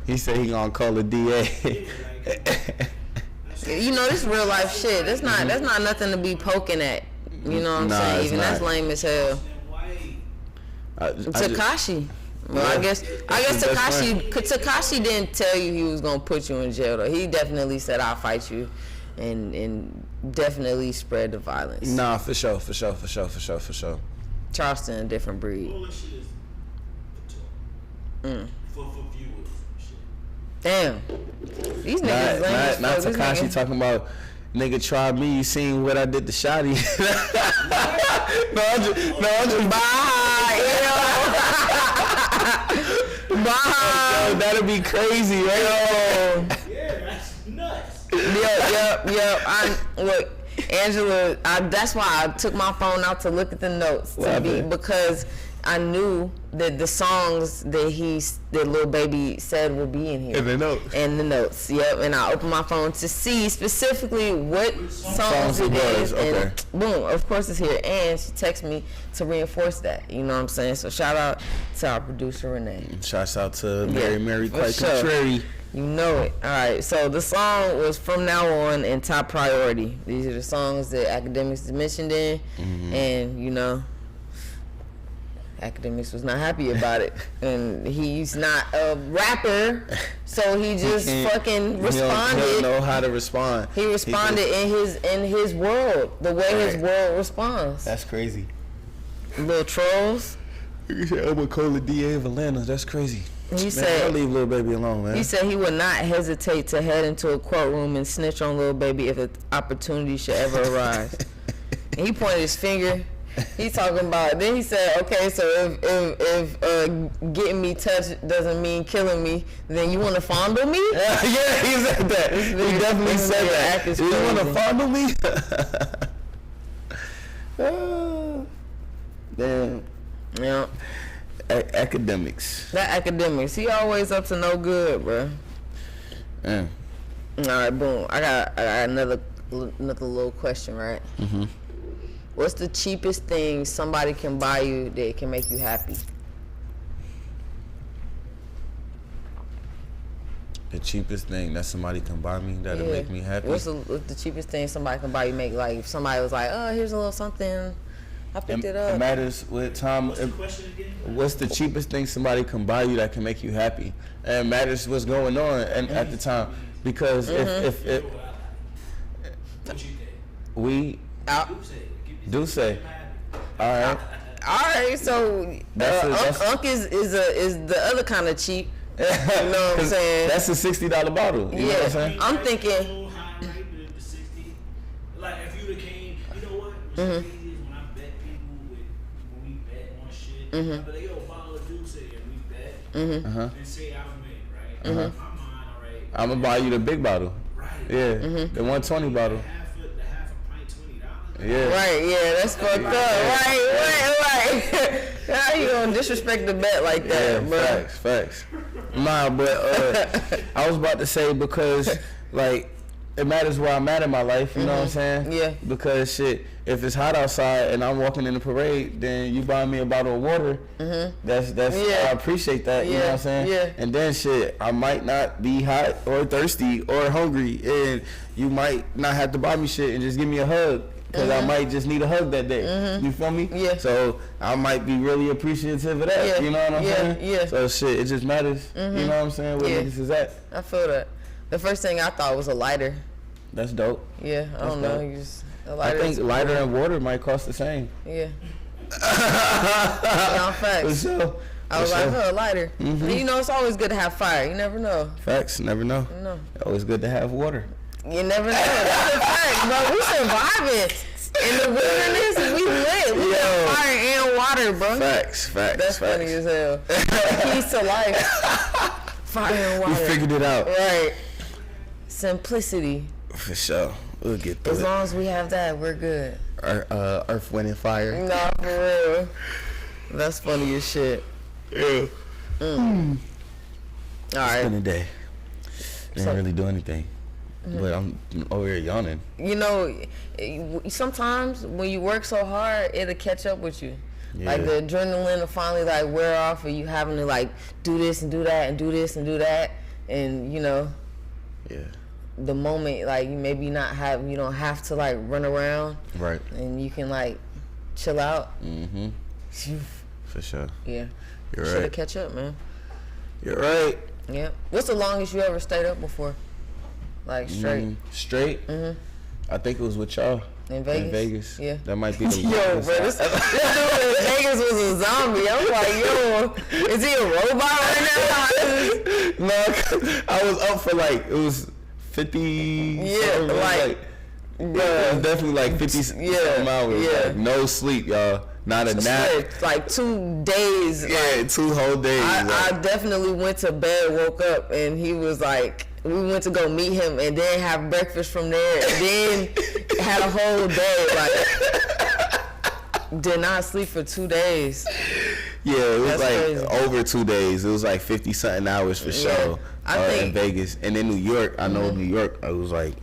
He said he gonna call the DA. This real life shit. That's not nothing to be poking at. You know what I'm saying? Even that's lame as hell. Tekashi. Well, I guess Tekashi didn't tell you he was gonna put you in jail though. He definitely said I'll fight you, and definitely spread the violence. Nah, for sure. Charleston, a different breed. All this shit is for viewers. Shit. Damn. These niggas lame. Not Tekashi talking about nigga try me. You seen what I did to Shotty? I'm just bye. Bye. That'd be crazy, right? Yeah, that's nuts. Yep. Look, Angela. That's why I took my phone out to look at the notes because I knew that the songs that Lil Baby said would be in here. In the notes. In the notes, yep. And I opened my phone to see specifically what songs it is. Okay. And boom, of course it's here. And she texted me to reinforce that. You know what I'm saying? So shout out to our producer Renee. Shouts out to Mary for quite sure. contrary. You know it. All right. So the song was From Now On and Top Priority. These are the songs that Academics mentioned in, and you know, Academics was not happy about it, and he's not a rapper, so he just fucking responded. He don't know how to respond. He responded in his world, the way his world responds. That's crazy. Little trolls. You said I'm gonna call the DA of Atlanta. That's crazy. He said, I'll leave Lil Baby alone, man. He said he would not hesitate to head into a courtroom and snitch on Lil Baby if an opportunity should ever arise. And he pointed his finger. He talking about. Then he said, "Okay, so if getting me touched doesn't mean killing me, then you want to fondle me?" Yeah, he said that. He definitely said that. You want to fondle me? Damn. Yeah. Academics. That Academics. He always up to no good, bro. Yeah. All right, boom. I got another little question, right? Mm-hmm. What's the cheapest thing somebody can buy you that can make you happy? The cheapest thing that somebody can buy me that'll make me happy? What's the cheapest thing somebody can buy you? Make like if somebody was like, oh, here's a little something, I picked it up. It matters with time. What's the question again? What's the cheapest thing somebody can buy you that can make you happy? And it matters what's going on at the time, because if What you think? we do say, all right, so Unk is the other kind of cheap. You know what I'm saying? That's a $60 bottle. You know what I'm saying? I'm thinking. Like if you came, you know what? What's crazy is when I bet people when we bet on shit, I be like, yo, bottle of Duce, and we bet, and say I win, right? My mind, all right. I'm gonna buy you the big bottle. Right. Yeah, the 120 bottle. The half a pint, $20. Yeah. Right, yeah, that's fucked up. Right. How you gonna disrespect the bet like that, bro? Facts. Nah, but I was about to say, because like it matters where I'm at in my life, you know what I'm saying? Yeah. Because shit, if it's hot outside and I'm walking in the parade, then you buy me a bottle of water. That's I appreciate that, you know what I'm saying? Yeah. And then shit, I might not be hot or thirsty or hungry, and you might not have to buy me shit and just give me a hug. Because I might just need a hug that day. You feel me? Yeah. So I might be really appreciative of that. Yeah. You know what I'm saying? Yeah. So shit, it just matters. You know what I'm saying? Where niggas is at. I feel that. The first thing I thought was a lighter. That's dope. Yeah, I don't know. You just, a lighter. I think lighter and water might cost the same. Yeah. No, facts. For sure. I was like, a lighter. And you know, it's always good to have fire. You never know. Facts. Never know. No. Always good to have water. You never know. That's a fact, bro. We surviving. In the wilderness, we lit. We got fire and water, bro. Facts. That's funny as hell. Keys to life. Fire and water. We figured it out. Right. Simplicity. For sure. We'll get through As long as we have that, we're good. Earth, Wind, and Fire. Nah, for real. That's funny as shit. Yeah. All right. It's been a day. Didn't really do anything. But I'm over here yawning. You know, sometimes when you work so hard, it'll catch up with you. Yeah. Like the adrenaline will finally like wear off, or you having to like do this and do that and do this and do that, and you know. Yeah. The moment like you maybe not have, you don't have to like run around. Right. And you can like chill out. For sure. Yeah. You're Shoulda right. catch up, man. You're right. Yeah. What's the longest you ever stayed up before? Like straight? Straight? I think it was with y'all. In Vegas? In Vegas. Yeah. That might be the Yo, bro, this dude in Vegas was a zombie. I'm like, yo, is he a robot right now? No, I was up for like, it was 50. Yeah, like it was definitely like 50 something hours. Yeah. Like, no sleep, y'all. Not a nap. Like 2 days. Yeah, like, 2 whole days. I definitely went to bed, woke up, and he was like, we went to go meet him and then have breakfast from there and then had a whole day. Like, did not sleep for 2 days. Yeah, it was That's like crazy. over 2 days. It was like 50 something hours for sure. I think in Vegas. And in New York, I know New York, I was like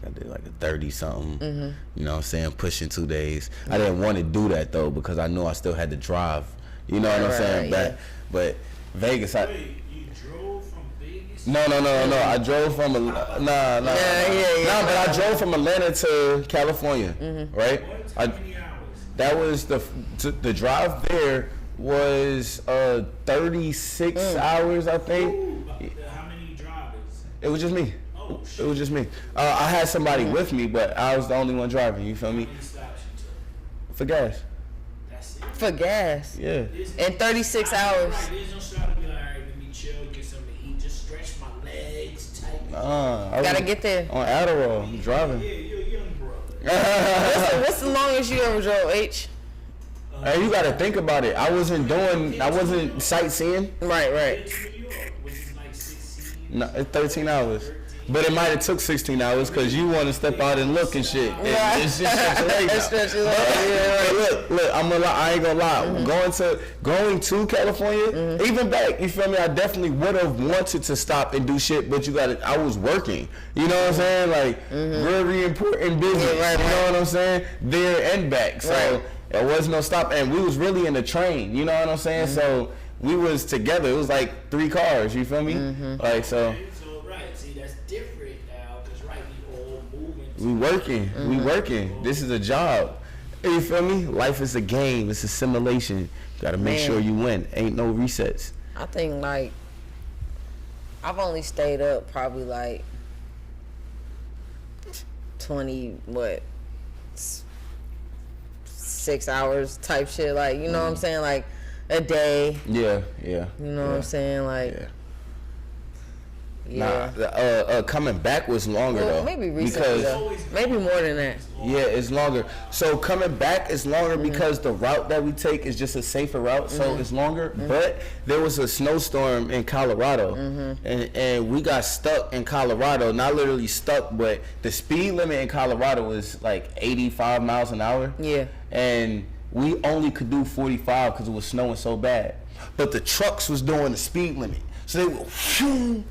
I did like a 30 something. You know what I'm saying? Pushing 2 days. I didn't want to do that though because I knew I still had to drive. You know what I'm saying? Yeah. But Vegas, Wait, you drove from No. I drove from but I drove from Atlanta to California, right? How many hours? That was the drive there was 36 hours, I think. Ooh, how many drivers? It was just me. Oh, shit. It was just me. I had somebody with me, but I was the only one driving. You feel me? How many stops you took? For gas. That's it. For gas. Yeah. In 36 hours. Right, there's no stop to be like, all right, let me chill, get something to eat, just stretch my legs, tighten. I Gotta was get there. on Adderall. I'm driving. Yeah, you're a young brother. What's the longest you ever drove, H? Hey, you gotta think about it. I wasn't sightseeing. Right. To New York, which is like 16. No, it's 13 hours. But it might have took 16 hours because you want to step out and look and shit. Right. It's just stretch your legs out. Stretch your legs, yeah, right. Look, I ain't gonna lie. Going to California, even back, you feel me? I definitely would have wanted to stop and do shit, but I was working. You know what I'm saying? Like, very important business. Yeah, right, you know what I'm saying? There and back. So there was no stop. And we was really in the train. You know what I'm saying? So we was together. It was like 3 cars. You feel me? Like, so. See, that's different now, because we all moving. We working. This is a job. You feel me? Life is a game. It's a simulation. Gotta make sure you win. Ain't no resets. I think like I've only stayed up probably like 6 hours type shit. Like, you know what I'm saying? Like a day. Yeah. You know what I'm saying? Like. Yeah. Nah, coming back was longer though. Maybe recently maybe more than that. Yeah, it's longer. So coming back is longer because the route that we take is just a safer route, so it's longer. But there was a snowstorm in Colorado, and we got stuck in Colorado. Not literally stuck, but the speed limit in Colorado was like 85 miles an hour. Yeah. And we only could do 45 because it was snowing so bad. But the trucks was doing the speed limit. So they will and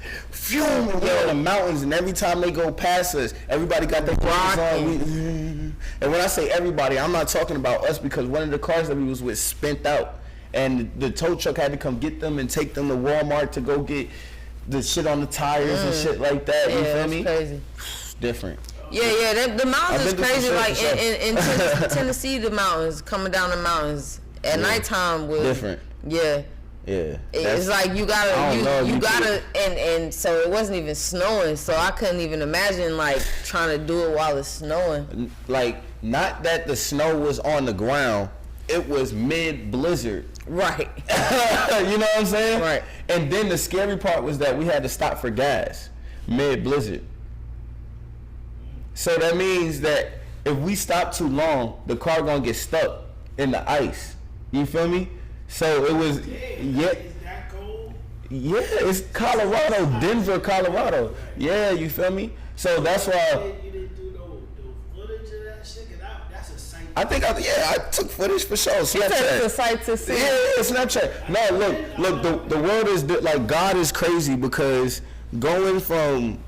we're in the mountains, and every time they go past us, everybody got their clothes on. And when I say everybody, I'm not talking about us, because one of the cars that we was with spent out, and the tow truck had to come get them and take them to Walmart to go get the shit on the tires and shit like that. You feel me? Crazy. Different. Yeah. The mountains is crazy. Like in Tennessee, the mountains, coming down the mountains at nighttime was different. Yeah. Yeah, it's like you gotta, and so it wasn't even snowing, so I couldn't even imagine like trying to do it while it's snowing. Like, not that the snow was on the ground, it was mid blizzard. Right. You know what I'm saying? Right. And then the scary part was that we had to stop for gas mid blizzard. So that means that if we stop too long, the car gonna get stuck in the ice. You feel me? So it was, Is that cold? Yeah, it's Colorado, Denver, Colorado. Yeah, you feel me? So that's why. You didn't do the footage of that shit? Cause that's a sight. I took footage for sure. Snapchat. It's a sight to see. Yeah, Snapchat. No, look, the world is, like, God is crazy, because going from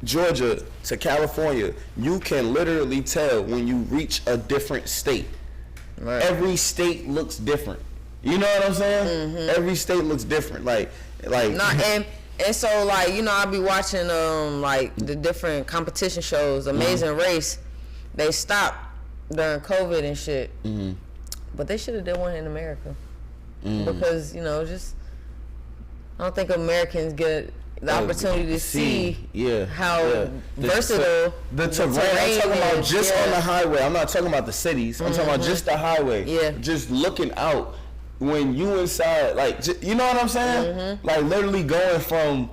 Georgia to California, you can literally tell when you reach a different state. Right. Every state looks different. You know what I'm saying? Every state looks different. Like. And so, like, you know, I be watching like the different competition shows. Amazing Race, they stopped during COVID and shit, but they should have done one in America, because, you know, just I don't think Americans get the opportunity to see how versatile the terrain. I'm talking about just on the highway. I'm not talking about the cities. I'm talking about just the highway. Yeah. Just looking out when you inside, like, you know what I'm saying? Like, literally going from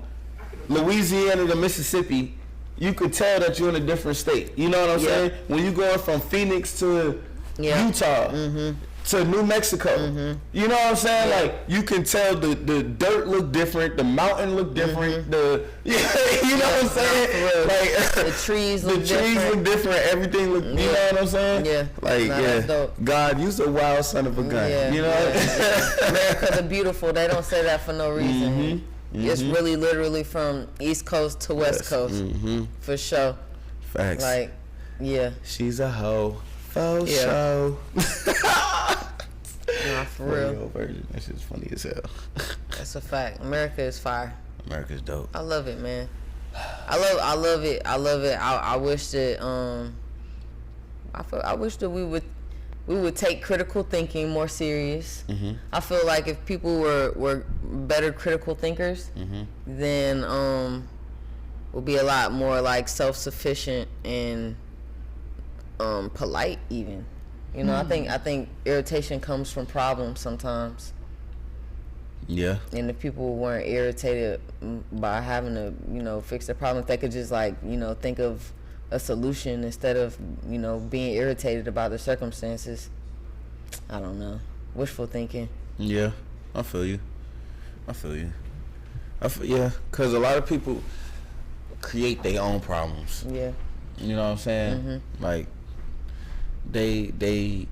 Louisiana to Mississippi, you could tell that you're in a different state. You know what I'm saying? When you going from Phoenix to Utah to New Mexico, you know what I'm saying? Like, you can tell the dirt look different, the mountain look different, you know what I'm saying? Like, the trees look different, everything look, you know what I'm saying? Yeah. Like, God, you's a wild son of a gun. You know? America the beautiful, they don't say that for no reason. It's really literally from East Coast to West Coast, for sure. Facts. Like, yeah. She's a hoe. Faux show. Nah, for real. Version. That shit's funny as hell. That's a fact. America is fire. America's dope. I love it, man. I love it. I wish that I wish that we would take critical thinking more serious. Mm-hmm. I feel like if people were better critical thinkers, mm-hmm. then we'll be a lot more like self-sufficient and polite even. You know, I think irritation comes from problems sometimes. Yeah. And if people weren't irritated by having to, fix their problems, they could just think of a solution instead of, being irritated about the circumstances. I don't know. Wishful thinking. Yeah, I feel you. Yeah, because a lot of people create their own problems. Yeah. You know what I'm saying? Mm-hmm. Like, they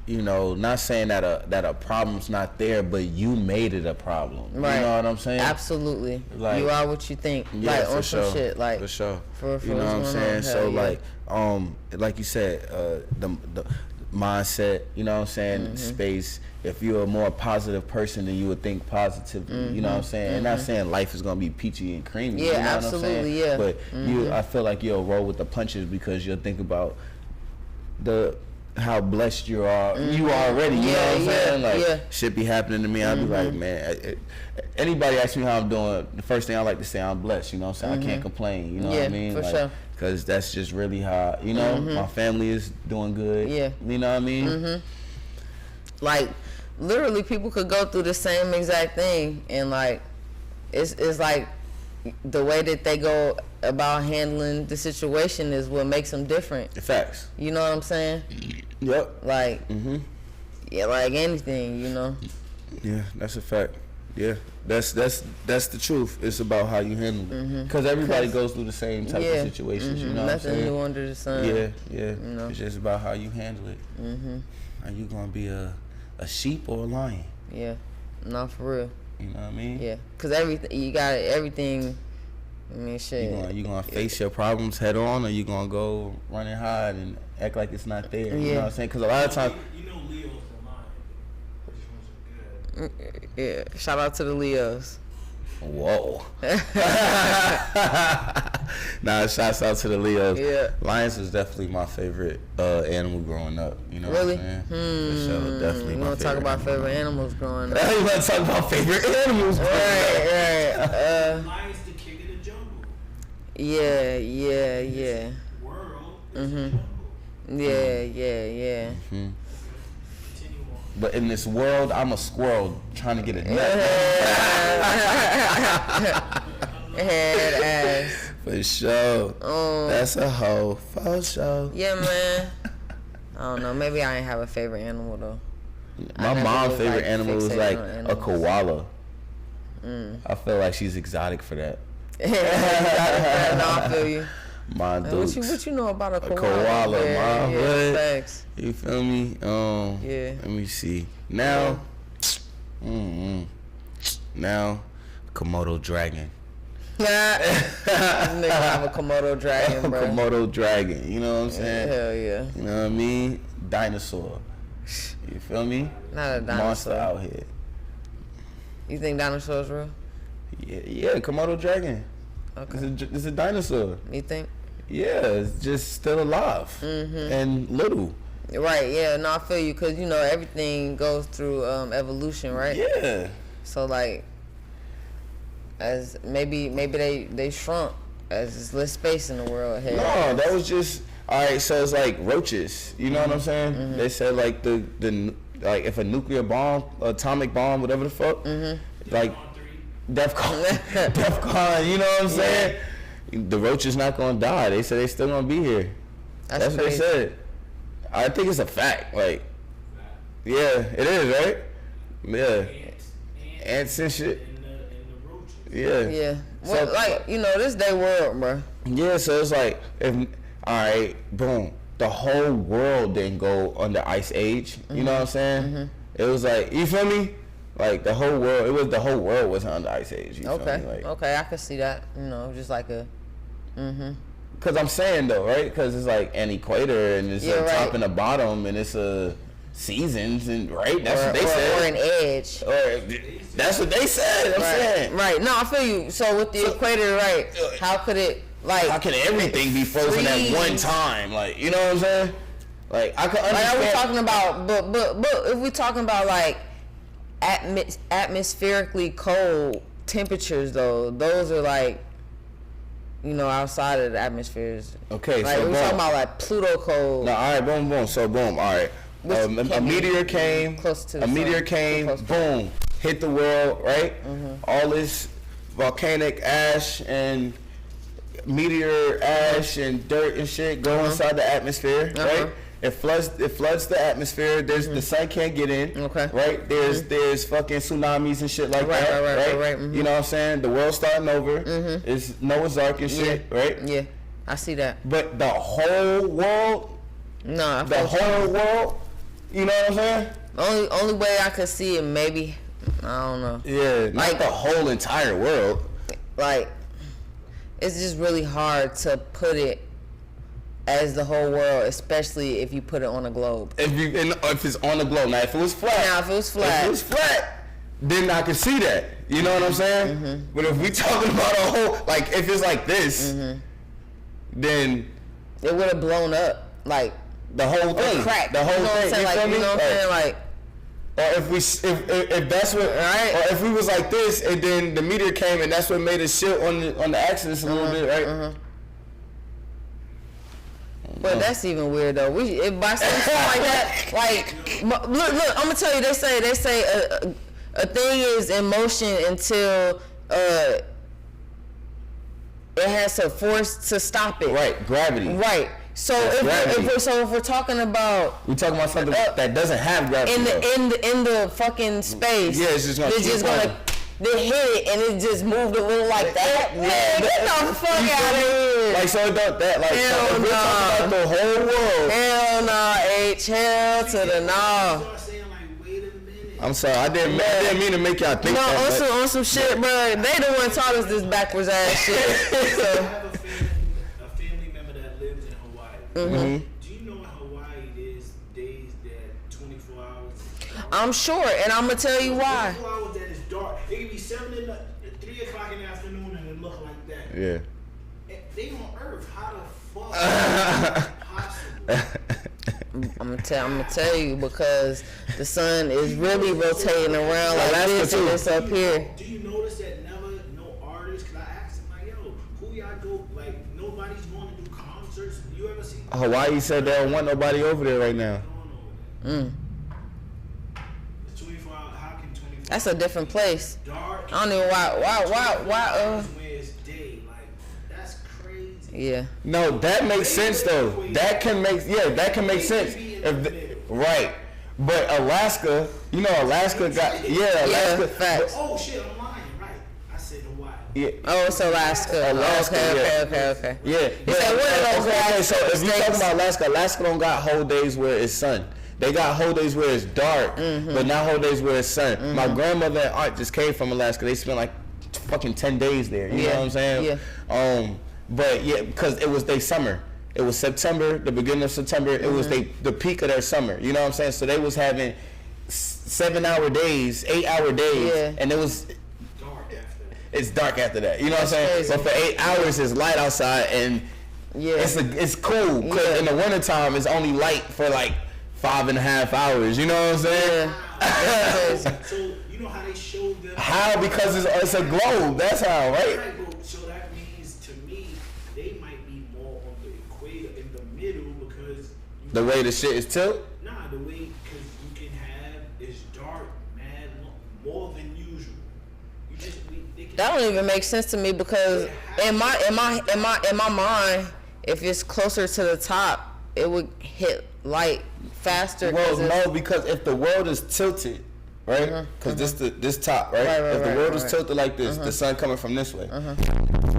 not saying that a problem's not there, but you made it a problem. Right. You know what I'm saying? Absolutely. Like, you are what you think. Yeah, like for on sure. some shit. Like for sure. For you know what I'm saying? So yeah. like you said, the mindset, you know what I'm saying, mm-hmm. space. If you're a more positive person, then you would think positively. Mm-hmm. You know what I'm saying? Mm-hmm. And not saying life is gonna be peachy and creamy. Yeah, you know absolutely, what I'm saying? yeah. But mm-hmm. I feel like you'll roll with the punches because you'll think about how blessed you are. Mm-hmm. You already, you know what I'm saying? Like, shit be happening to me. I'll be like, man, anybody ask me how I'm doing, the first thing I like to say, I'm blessed, you know what I'm saying? Mm-hmm. I can't complain, you know what I mean? For sure. Because that's just really how, my family is doing good. Yeah. You know what I mean? Mm-hmm. Like, literally, people could go through the same exact thing, and, like, it's like the way that they go about handling the situation is what makes them different. Facts. You know what I'm saying? Yep. Like, yeah, like anything, Yeah, that's a fact. Yeah, that's the truth. It's about how you handle it. Because everybody goes through the same type of situations, you know what I'm saying? Nothing new under the sun. Yeah. It's just about how you handle it. Are you going to be a sheep or a lion? Yeah, not for real. You know what I mean? Yeah, because everything, I mean, shit. You gonna face your problems head on, or you gonna go run and hide and act like it's not there? You know what I'm saying? Because a lot of times, Leo's the lion. Yeah, shout out to the Leos. Whoa. Nah, shouts out to the Leos. Yeah. Lions was definitely my favorite animal growing up. You know really? what I'm saying? For sure, definitely my favorite. You want to talk about favorite animals growing up? You want to talk about favorite animals growing up? Right. Lions the king of the jungle. Yeah. World is the jungle. Yeah. But in this world, I'm a squirrel trying to get a nut. Head ass. For sure. That's a hoe. For sure. Yeah, man. I don't know. Maybe I ain't have a favorite animal, though. My mom's favorite animal was like a koala. I feel like she's exotic for that. No, I feel you. My dukes. What you know about a koala? Koala, yeah, thanks. You feel me? Yeah. Let me see. Now, now, Komodo dragon. Nigga have a Komodo dragon, bro. Komodo dragon. You know what I'm saying? Hell yeah. You know what I mean? Dinosaur. You feel me? Not a dinosaur. Monster out here. You think dinosaurs real? Yeah, Komodo dragon. Okay. It's a dinosaur. You think? Yeah, it's just still alive and little. Right, yeah, no, I feel you, because, everything goes through evolution, right? Yeah. So, like, as maybe they shrunk as there's less space in the world. No, that was just, all right, so it's like roaches, you know what I'm saying? They said, like, the like, if a nuclear bomb, atomic bomb, whatever the fuck, like, DEFCON, you know what I'm saying? The roach is not gonna die. They said they still gonna be here. That's what they said. I think it's a fact. Like, yeah, it is, right? Yeah. Ants and shit. And the roaches. Yeah. Yeah. Well, so, like, this day world, bro. Yeah, so it's like, all right, boom. The whole world didn't go under ice age. You know what I'm saying? It was like, you feel me? Like the whole world wasn't under ice age. You feel me? Like, okay, I can see that. Just like a. Cause I'm saying though, right? Cause it's like an equator and it's a top and a bottom and it's a. seasons, and right? That's what they said. Or an edge. Or that's what they said. I'm saying. Right. No, I feel you. So with the equator, right? How could it like? How can everything be frozen at one time? Like, you know what I'm saying? Like, I could understand. Like, are we talking about? But if we talking about like atmospherically cold temperatures, though, those are like, you know, outside of the atmospheres. Okay, like, so we're talking about like Pluto cold. No, all right, boom. So boom, all right. A meteor came. Close to the sun. Meteor came. Boom, hit the world. Right. Mm-hmm. All this volcanic ash and meteor ash and dirt and shit go inside the atmosphere. Right. It floods the atmosphere. There's the sun can't get in. Okay. Right. There's fucking tsunamis and shit like that. Right. Mm-hmm. You know what I'm saying? The world's starting over. Mm-hmm. It's Noah's Ark and shit. Right. Yeah. I see that. But the whole world. No. The whole world. You know what I'm saying? Only way I could see it, maybe. I don't know. Yeah. Like the whole entire world. Like, it's just really hard to put it as the whole world, especially if you put it on a globe. If it's on the globe. Now, if it was flat. Now, if it was flat, then I can see that. You know what I'm saying? Mm-hmm. But if we talking about a whole, like, if it's like this, then it would have blown up, like the whole thing, crack. The whole thing. You know what I'm saying? Like, or if that's what, right? Or if we was like this, and then the meteor came, and that's what made us shit on the axis a little bit, right? But that's even weird though. By something like that, like look, I'm gonna tell you. They say a thing is in motion until it has a force to stop it. Right, gravity. Right. So if we're talking about, we're talking about something that doesn't have gravity in the fucking space. Yeah, it's just gonna. They hit it and it just moved a little like that. Man, get the fuck out of here. Like, so it don't that, like, hell so if we're talking about the whole world. Hell nah, hell to the no. I'm sorry, I didn't mean to make y'all think that. No, on some shit, bro. They the one taught us this backwards ass shit. I have a family member that lives in Hawaii. Mm-hmm. Do you know in Hawaii there's days that 24 hours? I'm sure, and I'm gonna tell you why. 24 hours that is dark. It can be 3 o'clock in the afternoon and it look like that. Yeah. They on Earth. How the fuck possible? I'm gonna tell you because the sun is really rotating around like this and it's up here. Do you notice that no artists? Cause I asked them like, yo, who y'all go? Like nobody's going to do concerts. You ever see? Hawaii said they don't want nobody over there right now. It's 24 hours. How can 24? That's a different place. Dark. I don't know why. Where it's day. Like that's crazy. Yeah. No, that makes sense though. That can make sense. Right. But Alaska, you know, Alaska got Alaska. Facts. Oh shit, I'm lying. Right. I said Hawaii. Yeah. Oh, it's Alaska. Okay. Yeah. You said one of those okay, so if you talking about Alaska don't got whole days where it's sun. They got whole days where it's dark, but not whole days where it's sun. Mm-hmm. My grandmother and aunt just came from Alaska. They spent like fucking 10 days there. You know what I'm saying? Yeah. But yeah, because it was their summer. It was September, the beginning of September. It was the peak of their summer. You know what I'm saying? So they was having 7-hour days, 8-hour days, and it was dark after that. It's dark after that. You know what I'm saying? Crazy. But for 8 hours, it's light outside, and it's cool. Because in the wintertime, it's only light for like 5.5 hours. You know what I'm saying? So you know how they showed them? How? Because it's a globe. That's how, right? So that means to me they might be more on the equator in the middle because the way the shit is tilted. Nah, the way because you can have it's dark, mad more than usual. That don't even make sense to me because in my mind, if it's closer to the top, it would hit light faster. Well, no, because if the world is tilted, right? Because this top, right? If the world is tilted like this, the sun coming from this way.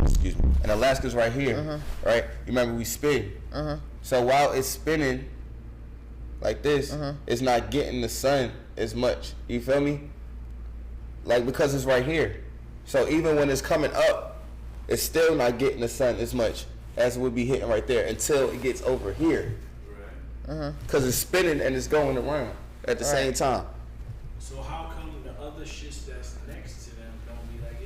Excuse me. And Alaska's right here, right? You remember we spin. So while it's spinning like this, it's not getting the sun as much. You feel me? Like because it's right here. So even when it's coming up, it's still not getting the sun as much as it would be hitting right there until it gets over here. because it's spinning and it's going around at the same time. So how come the other shits that's next to them don't be like,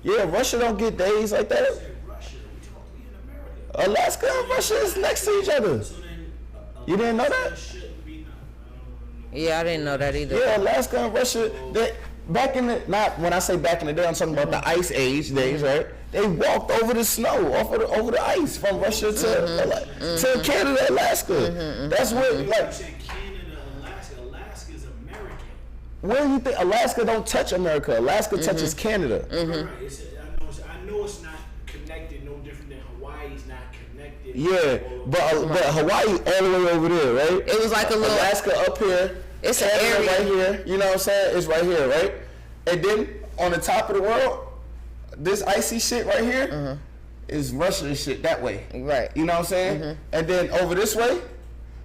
yo? Yeah, Russia don't get days like that. I said Russia, we talking in America. Alaska and Russia is next to each other. So then, You didn't know that? shouldn't be Yeah, I didn't know that either. Yeah, Alaska and Russia. Back in the not when I say back in the day, I'm talking about the Ice Age days, right? They walked over the snow, over the ice from Russia to Canada, Alaska. That's what You like. said Canada, Alaska. Alaska is American. Where do you think Alaska don't touch America? Alaska touches Canada. Right. I know it's not connected, no different than Hawaii's not connected. Yeah, but Hawaii all the way over there, right? It was like a little. Alaska up here. It's an Canada area. right here. You know what I'm saying? It's right here, right? And then on the top of the world, this icy shit right here is Russian shit that way. Right. You know what I'm saying? And then over this way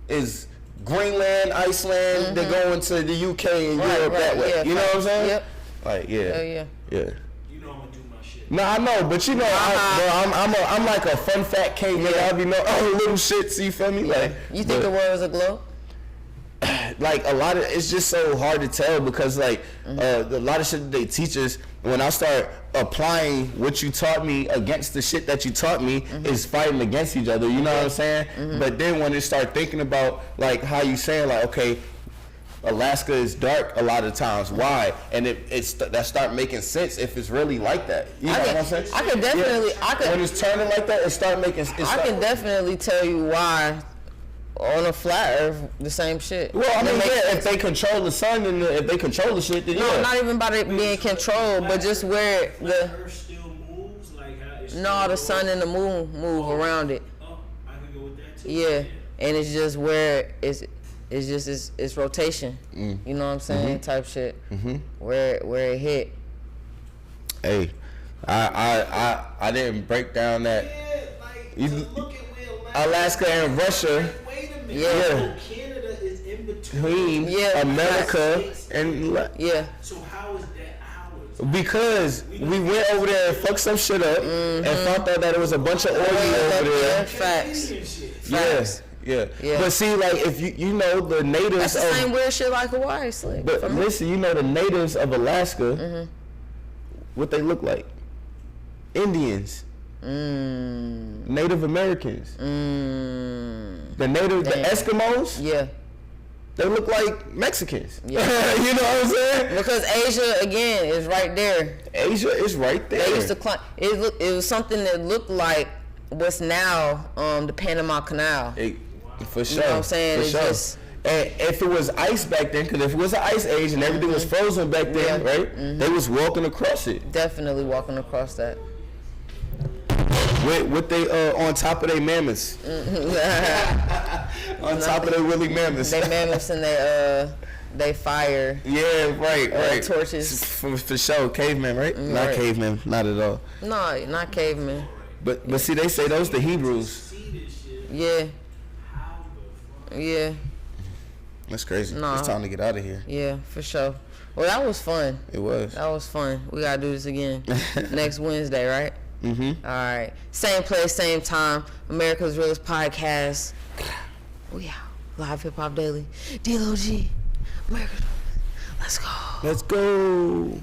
is Greenland, Iceland. They go into the UK and Europe that way. Yeah, you know what I'm saying? Yep. Like yeah. Yeah. You know I'm gonna do my shit. No, I know, but you know, I'm like a fun fact king. Nigga, I be know little shits. You feel me? Like You think the world is a globe? like a lot of it's just so hard to tell because like a lot of shit that they teach us, when I start applying what you taught me against the shit that you taught me is fighting against each other, you know what I'm saying? But then when they start thinking about like how you saying like, okay, Alaska is dark a lot of times, why? And that start making sense if it's really like that, you know what I'm saying? I could definitely when it's turning like that, it start making I can definitely tell you why. On a flat Earth, the same shit. Well, I mean, if they control the sun and if they control the shit, then No, not even about it being controlled, but just where the Earth still moves, like how it's the sun and the moon move around it. Oh, I can go with that too. Yeah, and it's just where it's just it's rotation. You know what I'm saying? Type shit. Where it hit. Hey, I didn't break down that. Yeah, like You- to look at where Alaska and Russia. Wait a minute. Yeah. So Canada is in between. Yeah. America and Yeah. So how is that ours? because we went over there and fucked some shit up and found out that it was a bunch of oil over Yeah, there. facts. Indian shit. Yes, yeah. Yeah. But see, like if you know the natives That's the same weird shit like Hawaii, slick. but listen, you know the natives of Alaska, what they look like? Indians. Native Americans. The Eskimos, Yeah. they look like Mexicans. Yeah. You know what I'm saying? Because Asia again is right there. Asia is right there. They used to climb. It was something that looked like what's now the Panama Canal. For sure. You know what I'm saying? For It's sure. just- And if it was ice back then, because if it was an ice age and everything was frozen back then, Yeah. right? They was walking across it. Definitely walking across that. With they on top of their mammoths. On top of their woolly mammoths. They mammoths and they fire. Yeah, right. Torches. For sure, cavemen, right? Not Right. cavemen, not at all. No, not cavemen. But see, they say those the Hebrews. See this shit. Yeah, How the fuck? yeah, That's crazy. Nah. It's time to get out of here. yeah, for sure. Well, that was fun. It was. That was fun. We gotta do this again next Wednesday, right? All right. Same place, same time. America's Realest Podcast. We out. Live Hip Hop Daily. D-L-O-G. America's Realest. Let's go. Let's go.